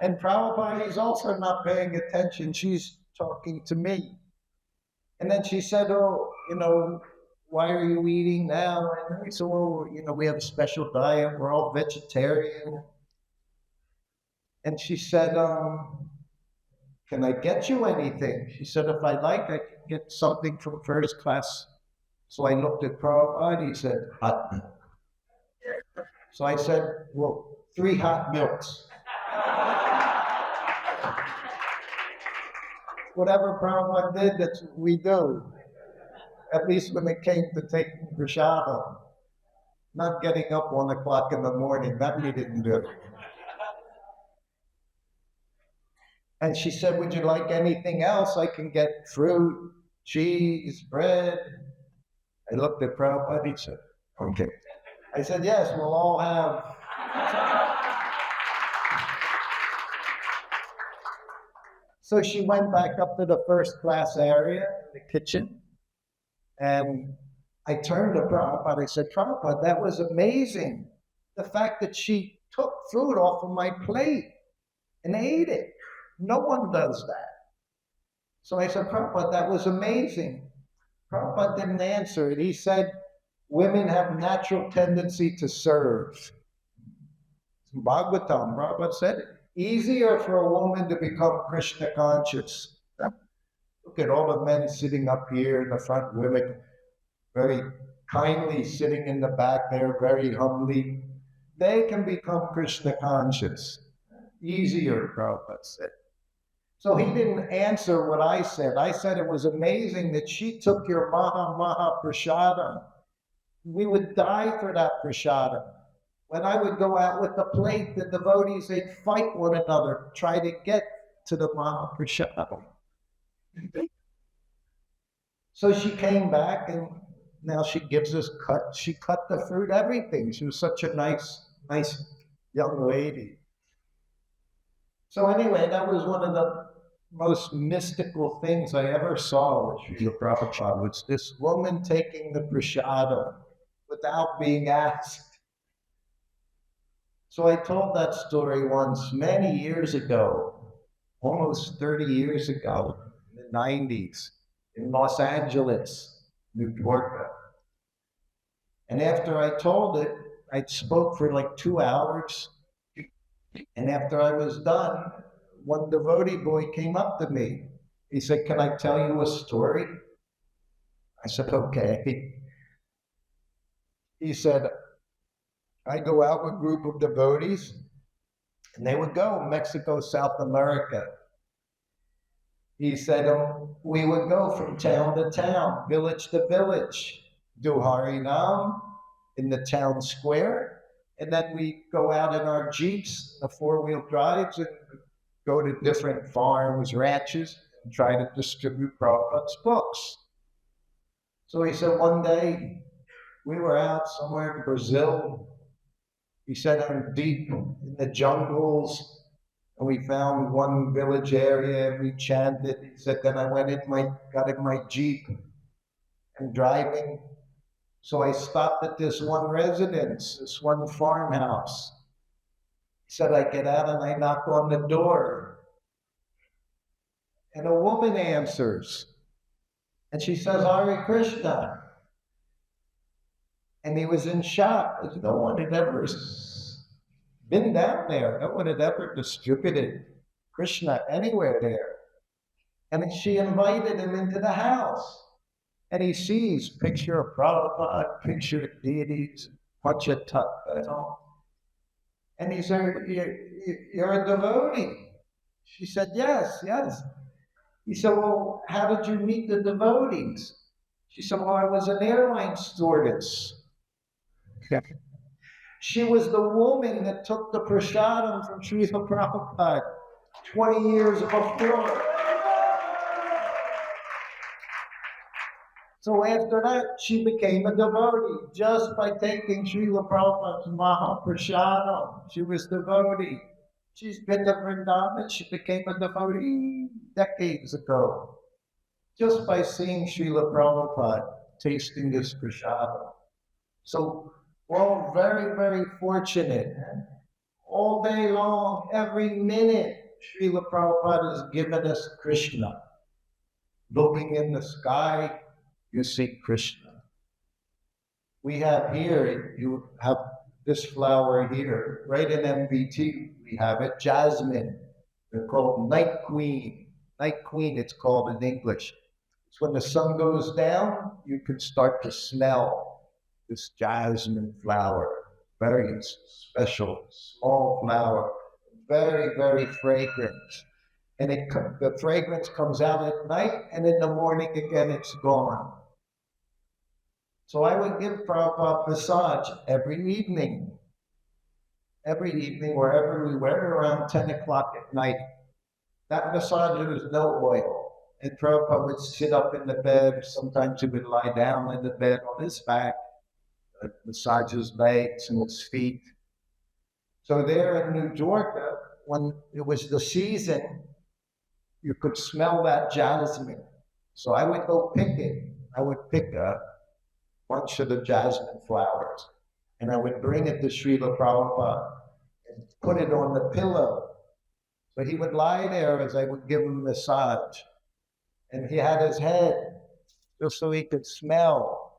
C: And Prabhupada, he's also not paying attention. She's talking to me. And then she said, oh, why are you eating now? And we said, well, we have a special diet. We're all vegetarian. And she said, can I get you anything? She said, if I like, I can get something from first class. So I looked at Prabhupada, he said, hot milk. So I said, well, 3 hot milks. Whatever Prabhupada did, that's what we do. At least when it came to taking prasadam. Not getting up 1 o'clock in the morning, that we didn't do. And she said, would you like anything else? I can get fruit, cheese, bread. I looked at Prabhupada, he said, okay. I said, yes, we'll all have. So she went back up to the first class area, the kitchen, and I turned to Prabhupada. I said, Prabhupada, that was amazing. The fact that she took food off of my plate and ate it. No one does that. So I said, Prabhupada, that was amazing. Prabhupada didn't answer it. He said, women have natural tendency to serve. Bhagavatam, Prabhupada said it. Easier for a woman to become Krishna conscious. Look at all the men sitting up here in the front, women very kindly sitting in the back there, very humbly. They can become Krishna conscious. Easier, Prabhupada said. So he didn't answer what I said. I said it was amazing that she took your Maha Prasadam. We would die for that prasadam. When I would go out with the plate, the devotees, they'd fight one another, try to get to the Maha Prasadam. So she came back and Now she gives us she cut the fruit, everything. She was such a nice young lady. So anyway, that was one of the most mystical things I ever saw with Srila Prabhupada, was this woman taking the prasadam without being asked. So I told that story once many years ago, almost 30 years ago, in the 90s, in Los Angeles, New York. And after I told it, I spoke for like 2 hours. And after I was done, one devotee boy came up to me. He said, "Can I tell you a story?" I said, "Okay." He said, "I go out with a group of devotees, and they would go Mexico, South America." He said, "We would go from town to town, village to village, do Harinam in the town square, and then we go out in our Jeeps, the four-wheel drives, and go to different farms, ranches, and try to distribute Prabhupada's books." So he said one day, we were out somewhere in Brazil. He said, "I'm deep in the jungles, and we found one village area, and we chanted." He said, "Then I got in my Jeep and driving. So I stopped at this one residence, this one farmhouse." He said, "I get out and I knock on the door. And a woman answers. And she says, 'Hare Krishna.'" And he was in shock, because no one had ever been down there. No one had ever distributed Krishna anywhere there. And she invited him into the house. And he sees picture of Prabhupada, picture of deities, bunch of and he said, "You're a devotee?" She said, yes. He said, "Well, how did you meet the devotees?" She said, "Well, I was an airline stewardess." She was the woman that took the prasadam from Srila Prabhupada 20 years before. So after that, she became a devotee just by taking Srila Prabhupada's Mahaprasadam. She was devotee. She's been to Vrindavan. She became a devotee decades ago, just by seeing Srila Prabhupada tasting this prasadam. So we're all very, very fortunate. All day long, every minute, Srila Prabhupada has given us Krishna. Looking in the sky, you see Krishna. We have here, you have this flower here, right in MVT, we have it, jasmine. They're called night queen. Night queen, it's called in English. It's when the sun goes down, you can start to smell this jasmine flower. Very special, small flower, very, very fragrant. And the fragrance comes out at night, and in the morning again, it's gone. So I would give Prabhupada massage every evening, wherever we went, around 10 o'clock at night. That massage, there was no oil. And Prabhupada would sit up in the bed. Sometimes he would lie down in the bed on his back, massage his legs and his feet. So there in New Georgia, when it was the season, you could smell that jasmine. So I would go pick it. I would pick a bunch of the jasmine flowers, and I would bring it to Srila Prabhupada and put it on the pillow. So he would lie there as I would give him a massage. And he had his head just so he could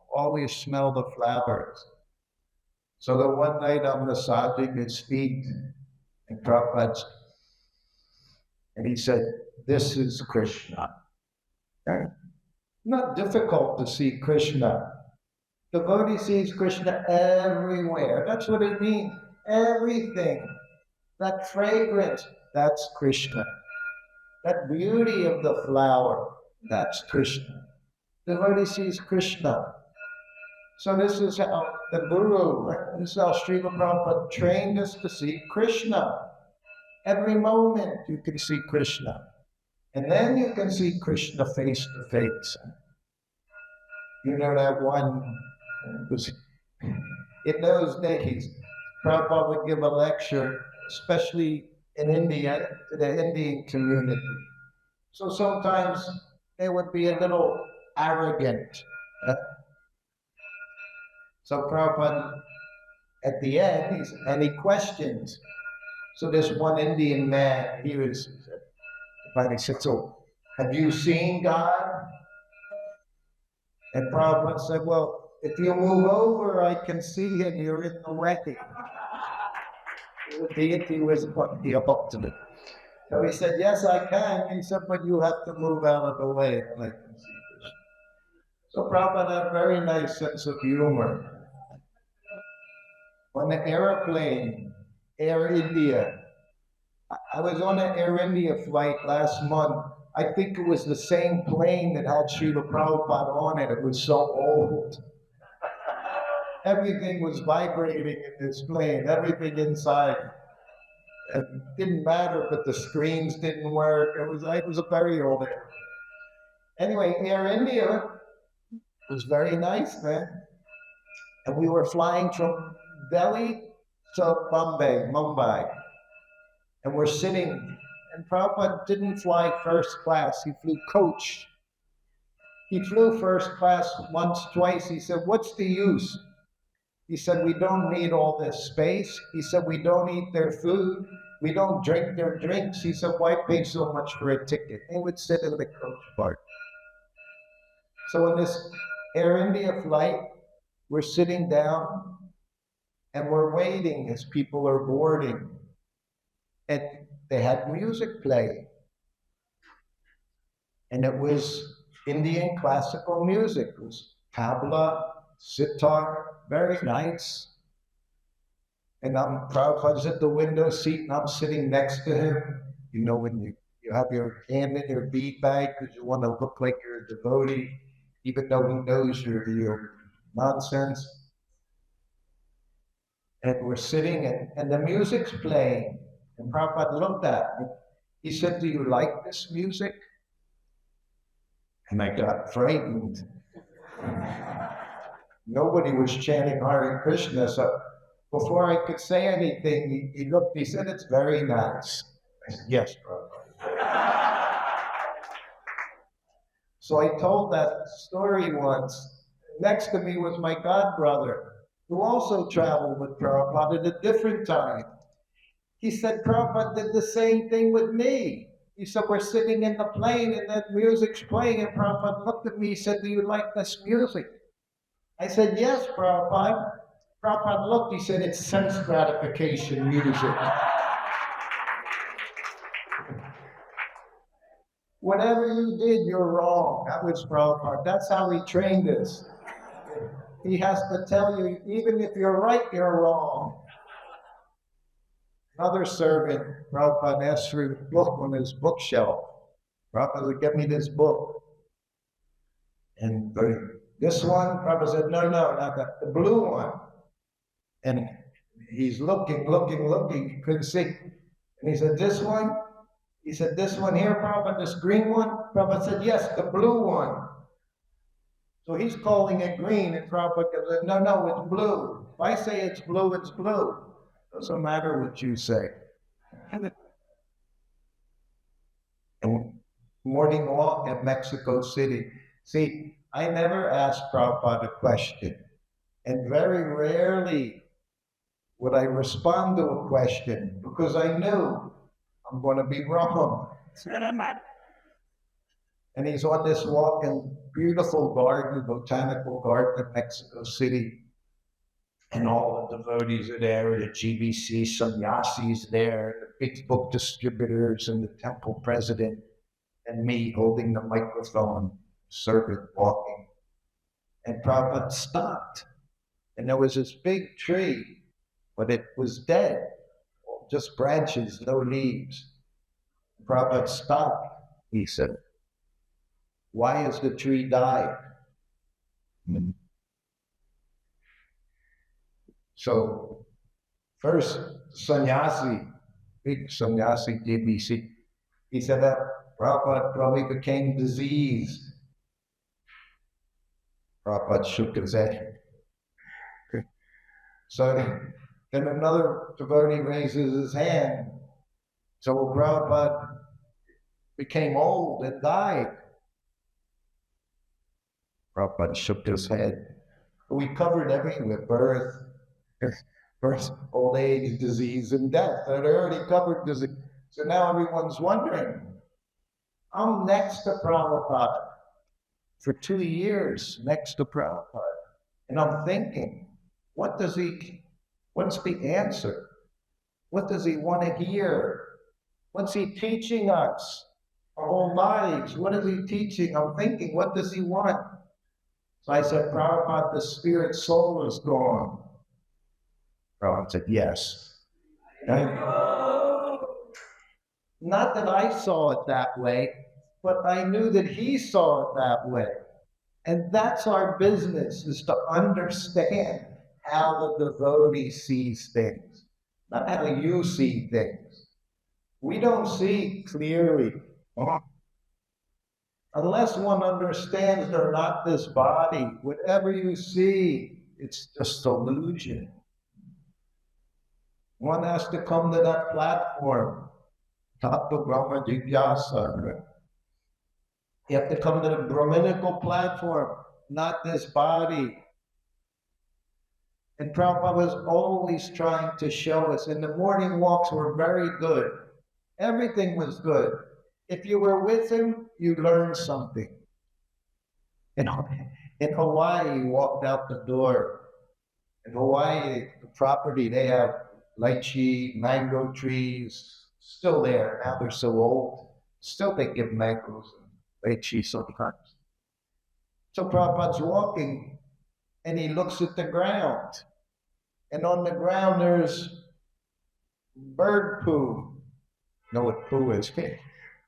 C: always smell the flowers. So the one night I'm massaging his feet, and Prabhupada, and he said, "This is Krishna." Not difficult to see Krishna. The devotee sees Krishna everywhere. That's what it means. Everything. That fragrance, that's Krishna. That beauty of the flower, that's Krishna. The devotee sees Krishna. So this is how the Guru, this is how Srila Prabhupada trained us to see Krishna. Every moment you can see Krishna. And then you can see Krishna face to face. You know that one was, in those days, Prabhupada would give a lecture, especially in India, to the Indian community. So sometimes they would be a little arrogant. So Prabhupada, at the end, he said, any questions? So this one Indian man, he said, so have you seen God? And Prabhupada said, well, if you move over, I can see him. You're in the way. The deity was the ultimate. So he said, yes, I can. He said, but you have to move out of the way. I can see this. So Prabhupada had a very nice sense of humor. On the airplane, Air India, I was on an Air India flight last month. I think it was the same plane that had Srila Prabhupada on it. It was so old. Everything was vibrating in this plane, everything inside. It didn't matter, but the screens didn't work. It was a very old airplane. Anyway, Air India was very nice then. And we were flying from Delhi to Mumbai. And we're sitting, and Prabhupada didn't fly first class, he flew coach. He flew first class once, twice. He said, what's the use? He said, we don't need all this space. He said, we don't eat their food. We don't drink their drinks. He said, why pay so much for a ticket? They would sit in the coach part. So in this Air India flight, we're sitting down and we're waiting as people are boarding. And they had music playing. And it was Indian classical music. It was tabla, sitar, very nice. And Prabhupada's at the window seat and I'm sitting next to him. You know, when you have your hand in your bead bag because you want to look like you're a devotee, even though he knows you're nonsense. And we're sitting and the music's playing. And Prabhupada looked at me. He said, do you like this music? And I got frightened. Nobody was chanting Hare Krishna, so before I could say anything, he looked, he said, it's very nice. I said, yes, Prabhupada. So I told that story once. Next to me was my godbrother, who also traveled with Prabhupada at a different time. He said, Prabhupada did the same thing with me. He said, we're sitting in the plane and that music's playing, and Prabhupada looked at me, he said, do you like this music? I said, yes, Prabhupada. Prabhupada looked, he said, it's sense gratification music. Whatever you did, you're wrong. That was Prabhupada. That's how he trained us. He has to tell you, even if you're right, you're wrong. Another servant, Prabhupada asked for a book on his bookshelf. Prabhupada said, get me this book. And this one, Prabhupada said, no, not that, the blue one. And he's looking, he couldn't see. And he said, this one? He said, this one here, Prabhupada, this green one? Prabhupada said, yes, the blue one. So he's calling it green, and Prabhupada said, no, it's blue. If I say it's blue, it's blue. Doesn't matter what you say. And morning walk at Mexico City. See, I never asked Prabhupada a question. And very rarely would I respond to a question because I knew I'm going to be wrong. And he's on this walk in beautiful garden, botanical garden in Mexico City. And all the devotees are there, the GBC sannyasis there, the big book distributors and the temple president, and me holding the microphone, servant walking. And Prabhupada stopped. And there was this big tree, but it was dead, just branches, no leaves. Prabhupada stopped, he said, why has the tree died? So, first, sannyasi, big sannyasi, GBC, he said that Prabhupada probably became diseased. Prabhupada shook his head. So then another devotee raises his hand. So Prabhupada became old and died. Prabhupada shook his head. We covered everything with birth, old age, disease, and death. I'd already covered disease. So now everyone's wondering. I'm next to Prabhupada for 2 years, next to Prabhupada. And I'm thinking, what's the answer? What does he want to hear? What's he teaching us? Our whole lives, what is he teaching? I'm thinking, what does he want? So I said, Prabhupada, the spirit soul is gone. Prabhupada said, yes. Not that I saw it that way, but I knew that he saw it that way. And that's our business, is to understand how the devotee sees things, not how you see things. We don't see clearly. Unless one understands they're not this body, whatever you see, it's just illusion. One has to come to that platform. Tattva Brahma Jigyasa. You have to come to the Brahminical platform, not this body. And Prabhupada was always trying to show us, and the morning walks were very good. Everything was good. If you were with him, you learned something. In Hawaii, you walked out the door. In Hawaii, the property, they have lychee, mango trees, still there. Now they're so old. Still they give mangoes and lychee sometimes. So Prabhupada's walking, and he looks at the ground. And on the ground, there's bird poo. Know what poo is?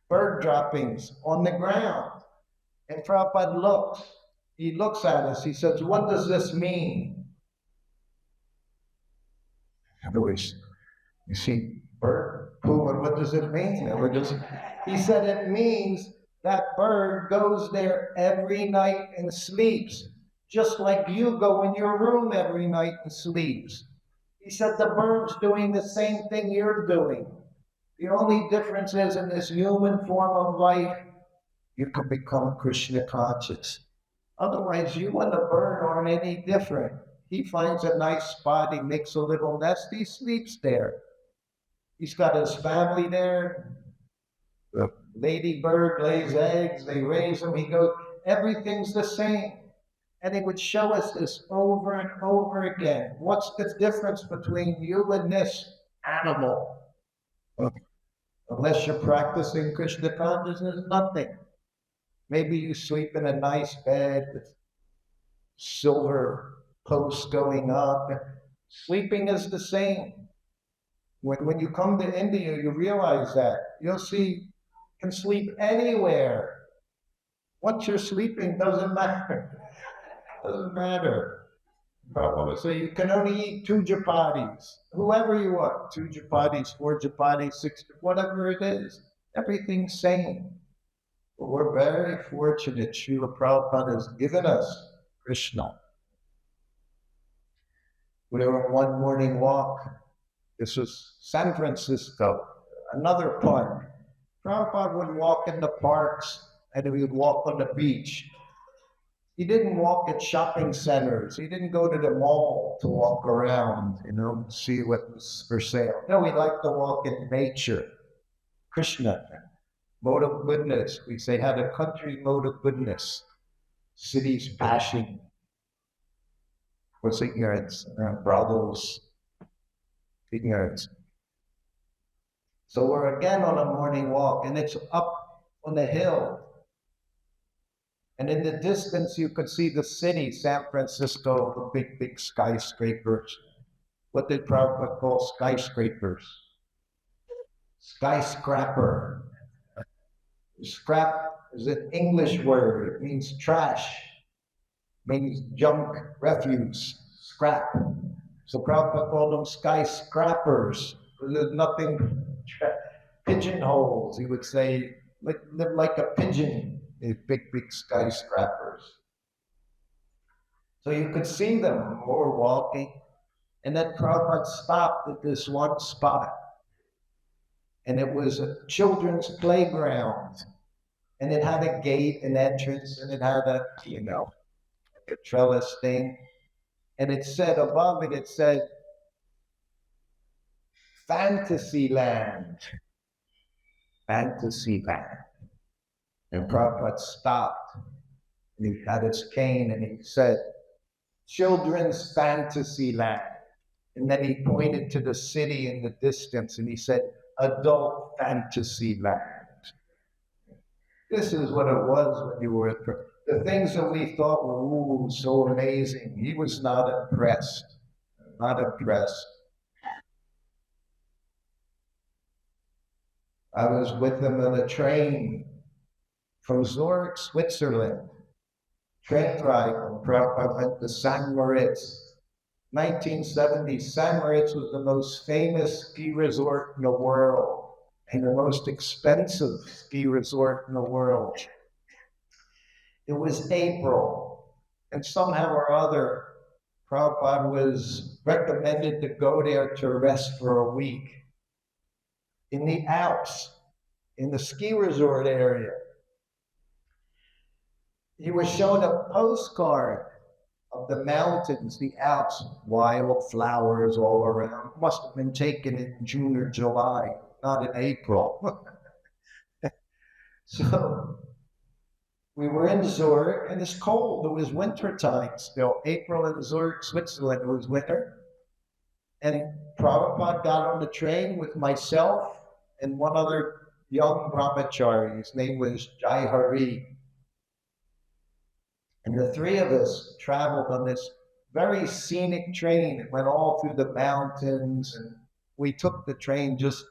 C: Bird droppings on the ground. And Prabhupada looks. He looks at us. He says, what does this mean? In other words, you see bird poo, and what does it mean? He said it means that bird goes there every night and sleeps, just like you go in your room every night and sleeps. He said the bird's doing the same thing you're doing. The only difference is in this human form of life, you can become Krishna conscious. Otherwise, you and the bird aren't any different. He finds a nice spot, he makes a little nest, he sleeps there. He's got his family there. The lady bird lays eggs, they raise them, he goes, everything's the same. And he would show us this over and over again. What's the difference between you and this animal? Unless you're practicing Krishna consciousness, nothing. Maybe you sleep in a nice bed with silver posts going up. Sleeping is the same. When you come to India, you realize that. You'll see, you can sleep anywhere. Once you're sleeping, doesn't matter. Doesn't matter. So you can only eat 2 chapatis, whoever you want, 2 chapatis, 4 chapatis, 6, whatever it is. Everything's same. But we're very fortunate. Srila Prabhupada has given us Krishna. We were on one morning walk. This was San Francisco, another park. Prabhupada would walk in the parks, and he would walk on the beach. He didn't walk at shopping centers. He didn't go to the mall to walk around, see what was for sale. No, he liked to walk in nature. Krishna, mode of goodness. We say, had a country mode of goodness. Cities passion. What's ignorance? Brothels. Ignorance. So we're again on a morning walk, and it's up on the hill. And in the distance, you could see the city, San Francisco, the big skyscrapers. What did Prabhupada call skyscrapers? Skyscraper. Scrap is an English word. It means trash. It means junk, refuse, scrap. So Prabhupada called them skyscrapers. There's nothing, pigeonholes, he would say, live like a pigeon. These big skyscrapers. So you could see them more walking. And then Prabhupada stopped at this one spot. And it was a children's playground. And it had a gate, an entrance, and it had a trellis thing. And it said above it, it said, Fantasyland. Fantasyland. And Prabhupada stopped. And he had his cane and he said, Children's Fantasyland. And then he pointed to the city in the distance and he said, Adult Fantasyland. This is what it was when you were at the things that we thought were so amazing. He was not impressed. Not impressed. I was with him on a train from Zurich, Switzerland. Train ride from Prabhupada went to St. Moritz. 1970, St. Moritz was the most famous ski resort in the world and the most expensive ski resort in the world. It was April, and somehow or other, Prabhupada was recommended to go there to rest for a week in the Alps, in the ski resort area. He was shown a postcard of the mountains, the Alps, wild flowers all around. Must have been taken in June or July, not in April. So we were in Zurich, and it's cold. It was winter time still. April in Zurich, Switzerland, it was winter. And Prabhupada got on the train with myself and one other young brahmachari. His name was Jai Hari. And the three of us traveled on this very scenic train. It went all through the mountains, and we took the train just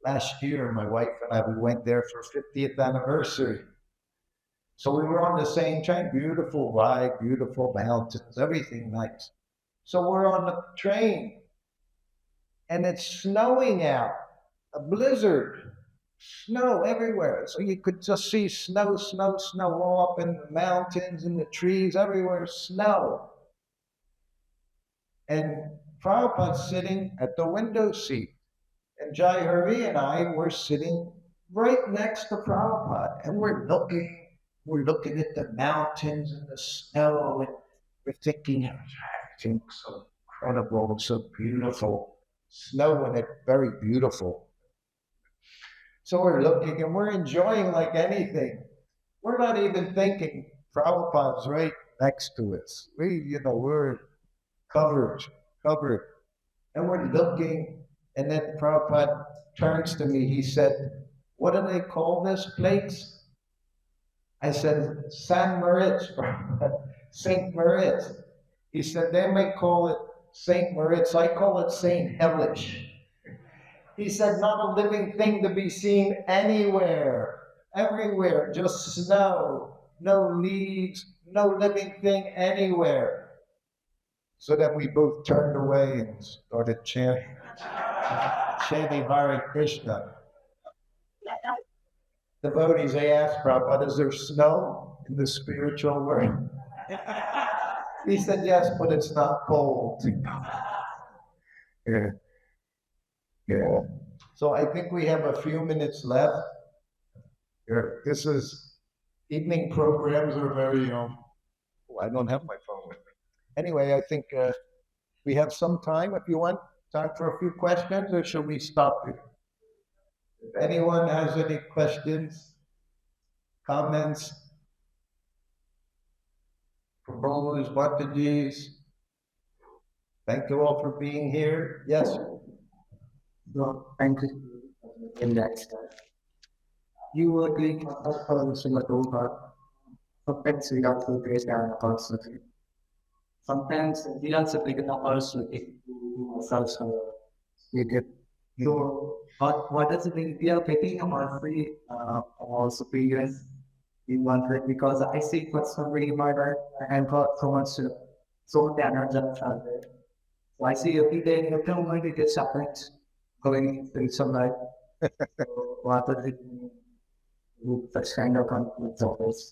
C: last year. My wife and I, we went there for 50th anniversary. So we were on the same train, beautiful ride, beautiful mountains, everything nice. So we're on the train, and it's snowing out, a blizzard. Snow everywhere. So you could just see snow all up in the mountains and the trees, everywhere, snow. And Prabhupada's sitting at the window seat. And Jai Hari and I were sitting right next to Prabhupada. And we're looking at the mountains and the snow, and we're thinking, everything so incredible, so beautiful. Snow and it very beautiful. So we're looking and we're enjoying like anything. We're not even thinking Prabhupada's right next to us. We're covered. And we're looking, and then Prabhupada turns to me. He said, what do they call this place? I said, St. Moritz, St. Moritz. He said, they may call it St. Moritz. I call it St. Hellish. He said, not a living thing to be seen anywhere, everywhere, just snow, no leaves, no living thing anywhere. So then we both turned away and started chanting Hare Krishna. The devotees, they asked Prabhupada, is there snow in the spiritual world? He said, yes, but it's not cold. Yeah. So I think we have a few minutes left. This is, evening programs are very, I don't have my phone with me. Anyway, I think we have some time if you want. Time for a few questions, or should we stop here? If anyone has any questions, comments, Prabhu's, Bhaktivedanta, thank you all for being here. Yes.
B: Well, thank you in that. You were doing Srila Prabhupada. Sometimes we got to grace down personally. Sometimes we also pick it up personally. So, what does it mean? We are picking up our free or superiors in one way, because I see for some reason and got so much so damage. So I see every day every time we get separate. Going in some life, what does it mean with such kind of conflicts of this?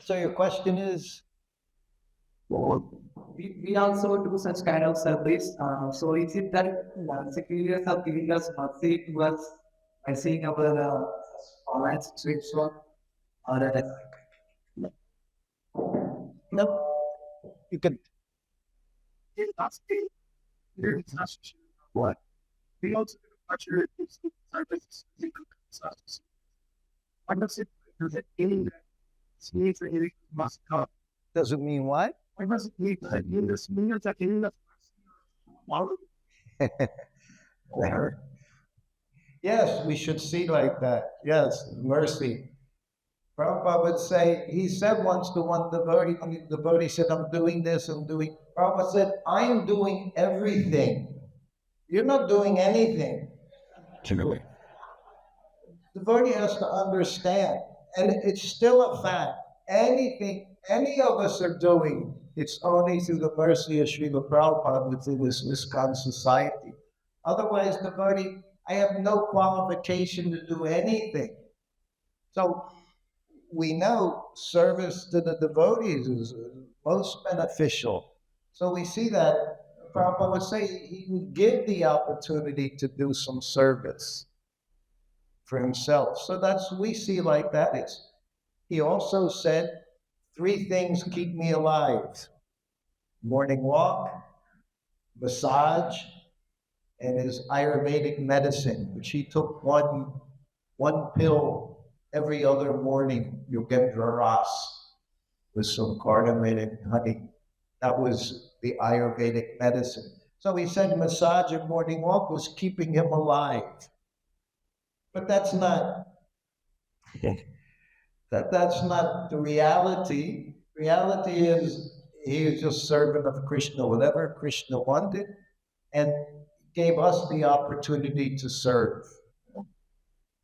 C: So your question is?
B: We also do such kind of service. So is it that superiors are giving us mercy to us by seeing our online situation, or that
C: No, you could. What?
A: We also do services. What does it do? That any must come.
C: Doesn't mean what?
A: Why does it mean that in this means that in the
C: Yes, we should see like that. Yes, mercy. Prabhupada would say, he said once to one devotee, when the devotee said, I'm doing this, I'm doing. Prabhupada said, I am doing everything. You're not doing anything. The devotee has to understand, and it's still a fact. Anything any of us are doing, it's only through the mercy of Srila Prabhupada within this Iskcon society. Otherwise, devotee, I have no qualification to do anything. So we know service to the devotees is most beneficial. So we see that Prabhupada would say he would give the opportunity to do some service for himself. So we see like that. He also said, 3 things keep me alive: morning walk, massage, and his Ayurvedic medicine, which he took one pill every other morning. You'll get Draras with some cardamom and honey. That was the Ayurvedic medicine. So he said massage and morning walk was keeping him alive. But that's not that's not the reality. Reality is he is just servant of Krishna, whatever Krishna wanted, and gave us the opportunity to serve.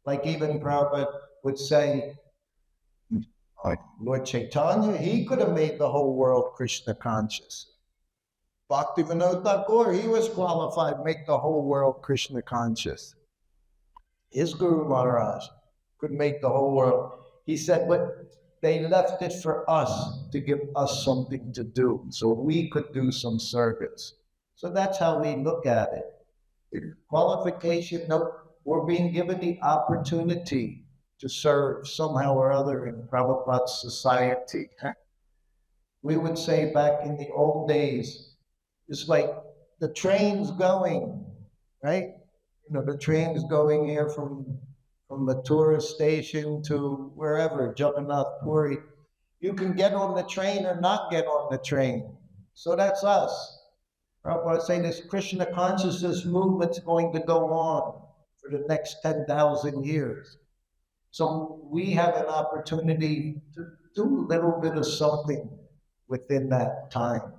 C: Like even Prabhupada would say, Lord Chaitanya, he could have made the whole world Krishna conscious. Bhaktivedanta Thakur, he was qualified to make the whole world Krishna conscious. His Guru Maharaj could make the whole world. He said, but they left it for us to give us something to do, so we could do some service. So that's how we look at it. Qualification, no, we're being given the opportunity to serve somehow or other in Prabhupada's society. We would say back in the old days, it's like the train's going, right? You know, the train's going here from the tourist station to wherever, Jagannath Puri. You can get on the train or not get on the train. So that's us. Prabhupada saying this Krishna consciousness movement's going to go on for the next 10,000 years. So we have an opportunity to do a little bit of something within that time.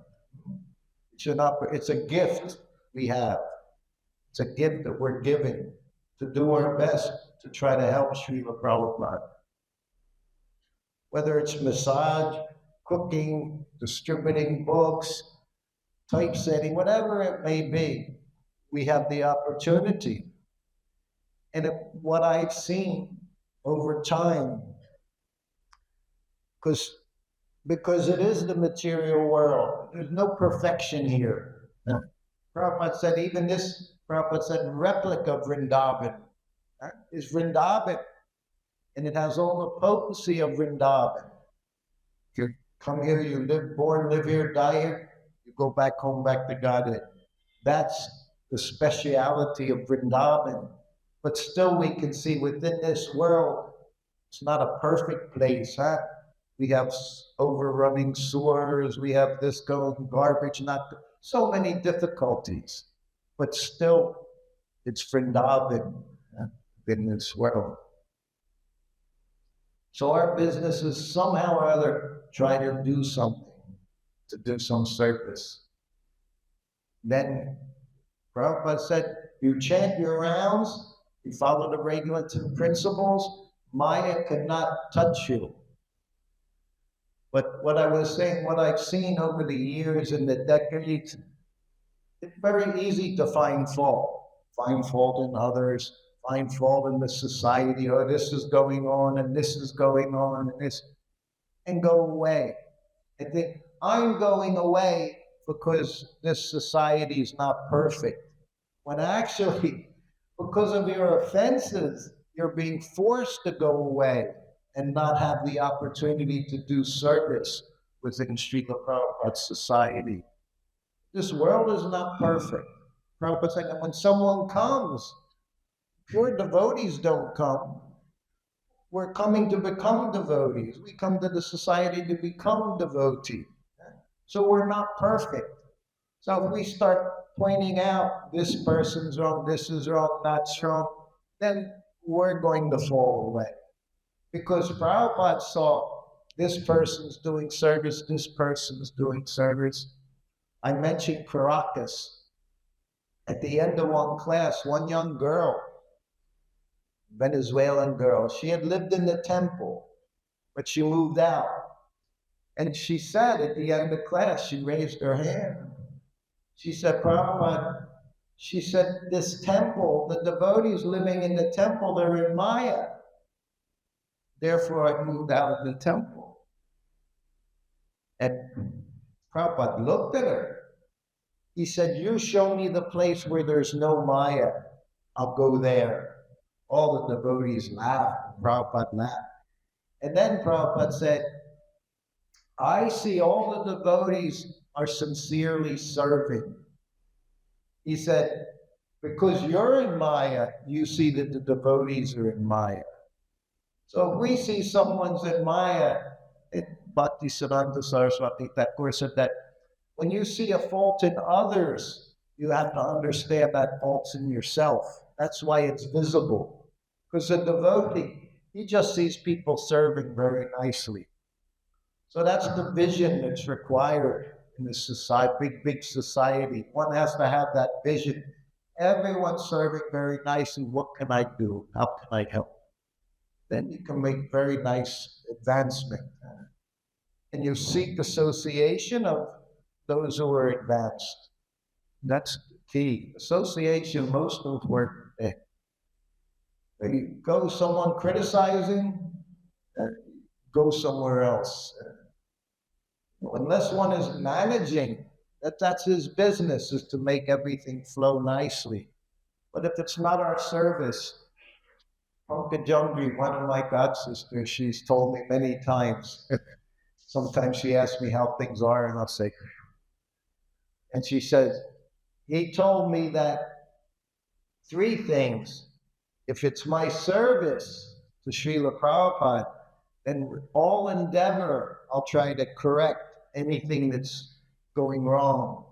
C: It's a gift we have. It's a gift that we're given to do our best to try to help Srila Prabhupada. Whether it's massage, cooking, distributing books, typesetting, whatever it may be, we have the opportunity. And what I've seen over time, because it is the material world, there's no perfection here. Prabhupada said, even this, Prabhupada said, replica Vrindavan is Vrindavan, and it has all the potency of Vrindavan. You come here, you live here, die here, you go back home, back to Godhead. That's the speciality of Vrindavan. But still we can see within this world, it's not a perfect place, huh? We have overrunning sewers, we have this going garbage, so many difficulties. But still, it's Vrindavan in this world. So our business is somehow or other try to do something, to do some service. Then Prabhupada said, you chant your rounds, you follow the regulative principles, Maya cannot touch you. But what I was saying, what I've seen over the years and the decades, it's very easy to find fault. Find fault in others, find fault in the society, oh, this is going on and this is going on and this. and go away. And think, I'm going away because this society is not perfect. When actually, because of your offenses, you're being forced to go away and not have the opportunity to do service within Srila Prabhupada's society. This world is not perfect. Prabhupada said that when someone comes, pure devotees don't come. We're coming to become devotees. We come to the society to become devotee. So we're not perfect. So if we start pointing out this person's wrong, this is wrong, that's wrong, then we're going to fall away. Because Prabhupada saw this person's doing service, this person's doing service. I mentioned Caracas. At the end of one class, one young girl, Venezuelan girl, she had lived in the temple, but she moved out. And she said at the end of class, she raised her hand. She said, Prabhupada, she said, this temple, the devotees living in the temple, they're in Maya. Therefore, I moved out of the temple. And Prabhupada looked at her. He said, you show me the place where there's no Maya, I'll go there. All the devotees laughed. Prabhupada laughed. And then Prabhupada said, I see all the devotees are sincerely serving. He said, because you're in Maya, you see that the devotees are in Maya. So if we see someone's in Maya, Bhaktivedanta Saraswati Attapur said that when you see a fault in others, you have to understand that fault's in yourself. That's why it's visible. Because a devotee, he just sees people serving very nicely. So that's the vision that's required in this society, big society. One has to have that vision. Everyone's serving very nicely. What can I do? How can I help? Then you can make very nice advancement. And you seek association of those who are advanced. That's the key. Association, most important thing. You go someone criticizing, go somewhere else. Unless one is managing, that's his business, is to make everything flow nicely. But if it's not our service, Pankajambi, one of my god sisters, she's told me many times, sometimes she asks me how things are, and I'll say, and she says, he told me that 3 things. If it's my service to Srila Prabhupada, then all endeavor, I'll try to correct anything that's going wrong.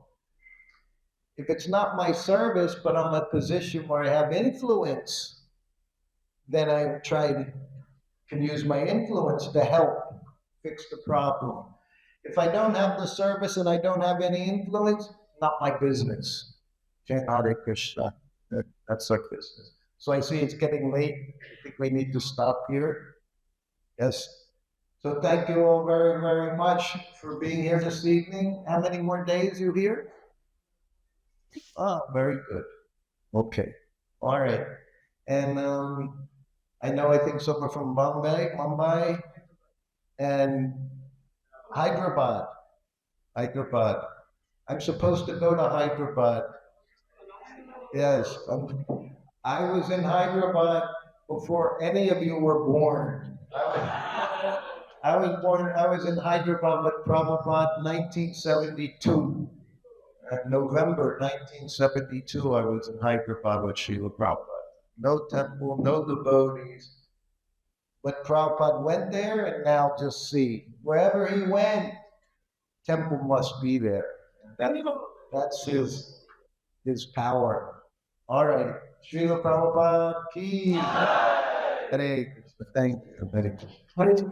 C: If it's not my service, but I'm in a position where I have influence, then I can use my influence to help fix the problem. If I don't have the service and I don't have any influence, not my business. Hare Krishna, that's our business. So I see it's getting late. I think we need to stop here. Yes. So thank you all very, very much for being here this evening. How many more days are you here? Ah, very good. Okay. All right. And I think some are from Mumbai, and Hyderabad. I'm supposed to go to Hyderabad. Yes. I was in Hyderabad before any of you were born. I was in Hyderabad with Prabhupada 1972. November 1972, I was in Hyderabad with Srila Prabhupada. No temple, no devotees. But Prabhupada went there, and now just see, wherever he went, temple must be there. That's his power. All right. Srila Prabhupada ki. Hare Krishna. Thank you. Hare Krishna.